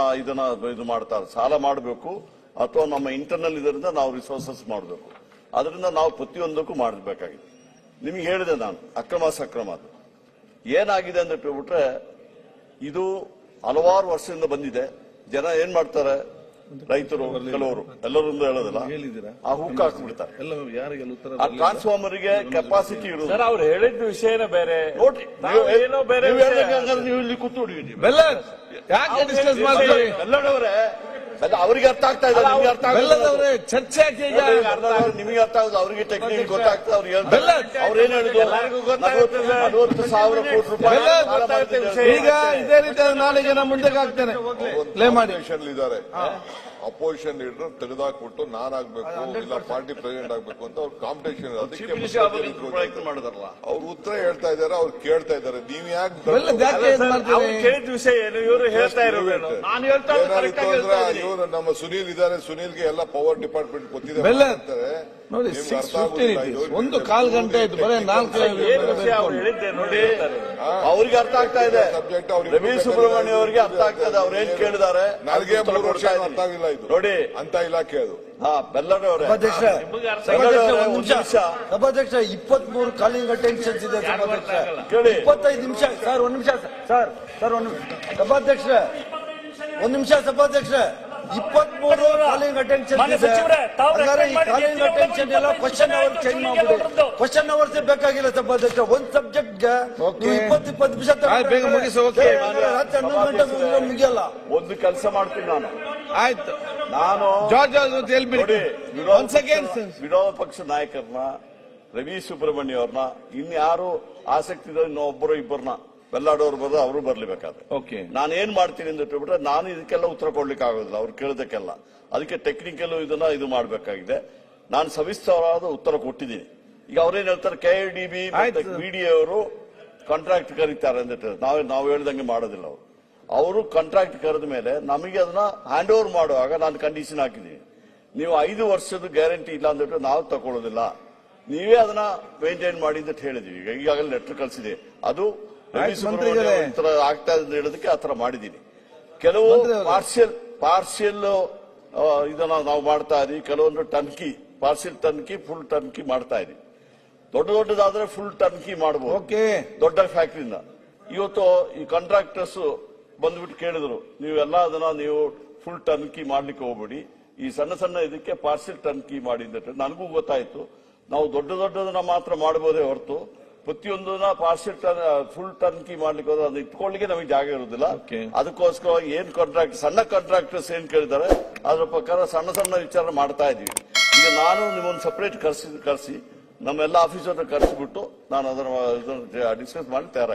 ಇದು ಮಾಡ್ತಾರೆ. ಸಾಲ ಮಾಡಬೇಕು ಅಥವಾ ನಮ್ಮ ಇಂಟರ್ನಲ್ ಇದರಿಂದ ನಾವು ರಿಸೋರ್ಸಸ್ ಮಾಡಬೇಕು. ಅದರಿಂದ ನಾವು ಪ್ರತಿಯೊಂದಕ್ಕೂ ಮಾಡಬೇಕಾಗಿದೆ. ನಿಮಗೆ ಹೇಳಿದೆ ನಾನು, ಅಕ್ರಮ ಸಕ್ರಮ ಅದು ಏನಾಗಿದೆ ಅಂತ ಹೇಳ್ಬಿಟ್ರೆ, ಇದು ಹಲವಾರು ವರ್ಷದಿಂದ ಬಂದಿದೆ. ಜನ ಏನ್ ಮಾಡ್ತಾರೆ, ರೈತರು ಕೆಲವರು, ಎಲ್ಲರೊಂದು ಹೇಳೋದಿಲ್ಲ, ಆ ಹುಕ್ ಹಾಕ್ಬಿಡ್ತಾರೆ. ಆ ಟ್ರಾನ್ಸ್ಫಾರ್ಮರ್ಗೆ ಕೆಪಾಸಿಟಿ ಇರೋದು. ಅವ್ರು ಹೇಳಿದ ವಿಷಯನೇ ಬೇರೆ. ನೋಡ್ರಿ, ನೀವು ಇಲ್ಲಿ ಕೂತ್ಕೊಡಿ, ಯಾಕೆ ಡಿಸ್ಕಸ್ ಮಾಡ್ತೀವಿ? ಎಲ್ಲರವರೇ ಅವ್ರಿಗೆ ಅರ್ಥ ಆಗ್ತಾ ಇದೆ, ನಿಮ್ಗೆ ಅರ್ಥ ಬೆಲ್ಲದವ್ರೆ ಚರ್ಚೆ ನಿಮಗೆ ಅರ್ಥ ಆಗುದು, ಅವ್ರಿಗೆ ಟೆಕ್ನಿಕ್ ಗೊತ್ತಾಗ್ತದೆ. ಅವ್ರು ಹೇಳ್ತಾರೆ, ಅವ್ರೇನ್ ಹೇಳಿದ್ರು, 40,000 ಕೋಟಿ ರೂಪಾಯಿ. ಈಗ ಇದೇ ರೀತಿ ನಾಳೆಗೆ ನಾನು ಮುಂದೆ ಹಾಕ್ತೇನೆ. ಪ್ಲೇ ಮಾಡಿ ಇದ್ದಾರೆ, ಅಪೋಸಿಷನ್ ಲೀಡರ್ ತೆಗೆದಾಕ್ಬಿಟ್ಟು ನಾನಾಗ್ಬೇಕು ಇಲ್ಲ ಪಾರ್ಟಿ ಪ್ರೆಸಿಡೆಂಟ್ ಆಗ್ಬೇಕು ಅಂತ ಅವ್ರು ಕಾಂಪಿಟೇಷನ್. ಅದಕ್ಕೆ ಮಾಡಿದಾರಲ್ಲ, ಅವ್ರು ಉತ್ತರ ಹೇಳ್ತಾ ಇದಾರೆ, ಅವ್ರು ಕೇಳ್ತಾ ಇದಾರೆ. ನೀವ್ ಯಾಕೆ ಕೇಳಿದ ವಿಷಯ ಏನು ಇವರು ಹೇಳ್ತಾ ಇರೋದು? ನಾನು ಹೇಳ್ತಾ ಇವರು ನಮ್ಮ ಸುನೀಲ್ ಇದ್ದಾರೆ, ಸುನೀಲ್ಗೆ ಎಲ್ಲ ಪವರ್ ಡಿಪಾರ್ಟ್ಮೆಂಟ್ ಗೊತ್ತಿದೆ ಅಂತಾರೆ. ನೋಡಿ 1 ಕಾಲ್ ಗಂಟೆ ಆಯ್ತು, ಬರೀ 4 ಹೇಳಿದ್ದೆ ನೋಡಿ. ಅವ್ರಿಗೆ ಅರ್ಥ ಆಗ್ತಾ ಇದೆ, ರವಿ ಸುಬ್ರಹ್ಮಣ್ಯ ಅವರಿಗೆ ಅರ್ಥ ಆಗ್ತಾ ಇದೆ. ಅವ್ರೇನ್ ಕೇಳಿದ್ದಾರೆ, ನನಗೆ 3 ವರ್ಷ ಅರ್ಥ ಆಗಿಲ್ಲ ಇದು ನೋಡಿ ಅಂತ ಇಲಾಖೆ ಅದು. ಬೆಲ್ಲಡವರೇ ಸಭಾಧ್ಯಕ್ಷ ಒಂದು ನಿಮಿಷ ಸಭಾಧ್ಯಕ್ಷ 23 ಕಾಲಿಂಗ್ ಅಟೆನ್ಷನ್ಸ್ ಇದೆ ಸಭಾಧ್ಯಕ್ಷ ಕೇಳಿ. 25 ನಿಮಿಷ ಸರ್ ಒಂದ್ ನಿಮಿಷ ಸರ್ ಒಂದ್ ನಿಮಿಷ ಸಭಾಧ್ಯಕ್ಷ ಒಂದ್ ನಿಮಿಷ ಸಭಾಧ್ಯಕ್ಷ 23 ಕಾಲಿಂಗ್ ಅಟೆನ್ಷನ್ ಮಾನ್ಯ ಇದೆ ಸಚಿವರೇ, ತಾವು ಹಾಗಾದ್ರೆ ಈ recommend ಮಾಡಿ ಕಾಲಿಂಗ್ ಅಟೆನ್ಷನ್ ಎಲ್ಲ ಕ್ವಶನ್ ಅವರ್ ಚೇಂಜ್ ಮಾಡ್ಬಿಡಿ ಕ್ವಶನ್ ಅವರ್ಸ್ ಬೇಕಾಗಿಲ್ಲ ಸಭಾಧ್ಯಕ್ಷ ಒಂದ್ ಸಬ್ಜೆಕ್ಟ್ ಗೆ ನೀವು 20 ನಿಮಿಷ ಆಯ್ತು, ಬೇಗ ಮುಗಿಸಿ, ಓಕೆ. ರಾತ್ರಿ 11 ಗಂಟೆ ಮುಗಿಯಲ್ಲ ಒಂದು ಕೆಲಸ ಮಾಡ್ತೀನಿ ನಾನು ಆಯ್ತು ನಾನು ಜಾರ್ಜ್ ನೋಡಿ, ಒನ್ಸ್ ಅಗೇನ್ ವಿರೋಧ ಪಕ್ಷ ನಾಯಕರನ್ನ ರವಿ ಸುಬ್ರಹ್ಮಣ್ಯ ಅವ್ರನ್ನ ಇನ್ಯಾರು ಆಸಕ್ತಿ ಇರೋ ಇನ್ನೊಬ್ಬರು ಇಬ್ಬರನ್ನ ಬೆಲ್ಲಾಡೋರು ಬರೋದು ಅವರು ಬರ್ಲಿಬೇಕಾದ್ರೆ ಓಕೆ. ನಾನು ಏನ್ ಮಾಡ್ತೀನಿ ಅಂತ ಹೇಳ್ಬಿಟ್ರೆ ನಾನು ಇದಕ್ಕೆಲ್ಲ ಉತ್ತರ ಕೊಡ್ಲಿಕ್ಕೆ ಆಗೋದಿಲ್ಲ ಅವ್ರು ಕೇಳೋದಕ್ಕೆಲ್ಲ. ಅದಕ್ಕೆ ಟೆಕ್ನಿಕಲ್ ಇದು ಮಾಡಬೇಕಾಗಿದೆ. ನಾನು ಸವಿಸ್ತರವಾದ ಉತ್ತರ ಕೊಟ್ಟಿದ್ದೀನಿ. ಈಗ ಅವ್ರೇನ್ ಹೇಳ್ತಾರೆ KIDB BDA ಅವರು ಕಾಂಟ್ರಾಕ್ಟ್ ಕರೀತಾರೆ ಅಂತ ಹೇಳ್ತಾರೆ. ನಾವು ಹೇಳ್ದಂಗೆ ಮಾಡೋದಿಲ್ಲ ಅವರು ಕಾಂಟ್ರಾಕ್ಟ್ ಕರೆದ ಮೇಲೆ ನಮಗೆ ಅದನ್ನ ಹ್ಯಾಂಡ್ ಓವರ್ ಮಾಡುವಾಗ ನಾನು ಕಂಡೀಷನ್ ಹಾಕಿದ್ದೀನಿ. ನೀವು 5 ವರ್ಷದ ಗ್ಯಾರಂಟಿ ಇಲ್ಲ ಅಂದ್ಬಿಟ್ಟು ನಾವು ತಗೊಳ್ಳೋದಿಲ್ಲ, ನೀವೇ ಅದನ್ನ ಮೇಂಟೈನ್ ಮಾಡಿ ಅಂತ ಹೇಳಿದೀವಿ. ಈಗಾಗಲೇ ಲೆಟರ್ ಕಳಿಸಿದೆ. ಅದು ಉತ್ತರ ಆಗ್ತಾ ಇದೆ ಹೇಳೋದಕ್ಕೆ ಆತರ ಮಾಡಿದ್ದೀನಿ. ಕೆಲವು ಪಾರ್ಷಿಯಲ್ ಇದನ್ನ ನಾವು ಮಾಡ್ತಾ ಇದೀವಿ. ಕೆಲವೊಂದು Turkey partial Turkey full Turkey ಮಾಡ್ತಾ ಇದೀವಿ. ದೊಡ್ಡದಾದ್ರೆ ಫುಲ್ ಟರ್ಕಿ ಮಾಡಬಹುದು ದೊಡ್ಡ ಫ್ಯಾಕ್ಟ್ರಿಯಿಂದ. ಇವತ್ತು ಈ ಕಾಂಟ್ರಾಕ್ಟರ್ಸ್ ಬಂದ್ಬಿಟ್ಟು ಕೇಳಿದ್ರು, ನೀವೆಲ್ಲ ಅದನ್ನ ನೀವು ಫುಲ್ ಟರ್ಕಿ ಮಾಡ್ಲಿಕ್ಕೆ ಹೋಗ್ಬೇಡಿ, ಈ ಸಣ್ಣ ಇದಕ್ಕೆ ಪಾರ್ಷಿಯಲ್ ಟರ್ಕಿ ಮಾಡಿ ಅಂತ. ನನಗೂ ಗೊತ್ತಾಯ್ತು, ನಾವು ದೊಡ್ಡದನ್ನ ಮಾತ್ರ ಮಾಡಬಹುದೇ ಹೊರತು ಪ್ರತಿಯೊಂದನ್ನ ಪಾರ್ಷಿಯಲ್ ಫುಲ್ ಟರ್ಕಿ ಮಾಡ್ಲಿಕ್ಕೆ ಹೋದ್ರೆ ಅದು ಇಟ್ಕೊಳ್ಳಿಕ್ಕೆ ನಮಗೆ ಜಾಗ ಇರುವುದಿಲ್ಲ. ಅದಕ್ಕೋಸ್ಕರ ಏನ್ ಕಾಂಟ್ರಾಕ್ಟ್ ಸಣ್ಣ ಕಾಂಟ್ರಾಕ್ಟರ್ಸ್ ಏನ್ ಕೇಳಿದ್ದಾರೆ ಅದ್ರ ಪ್ರಕಾರ ಸಣ್ಣ ವಿಚಾರ ಮಾಡ್ತಾ ಇದೀವಿ. ಈಗ ನಾನು ನಿಮ್ಮೊಂದು ಸಪರೇಟ್ ಕರೆಸಿ ನಮ್ಮೆಲ್ಲ ಆಫೀಸರ್ ಕರೆಸಿಬಿಟ್ಟು ನಾನು ಅದನ್ನ ಡಿಸ್ಕಸ್ ಮಾಡಿ ತಯಾರಾಗಿ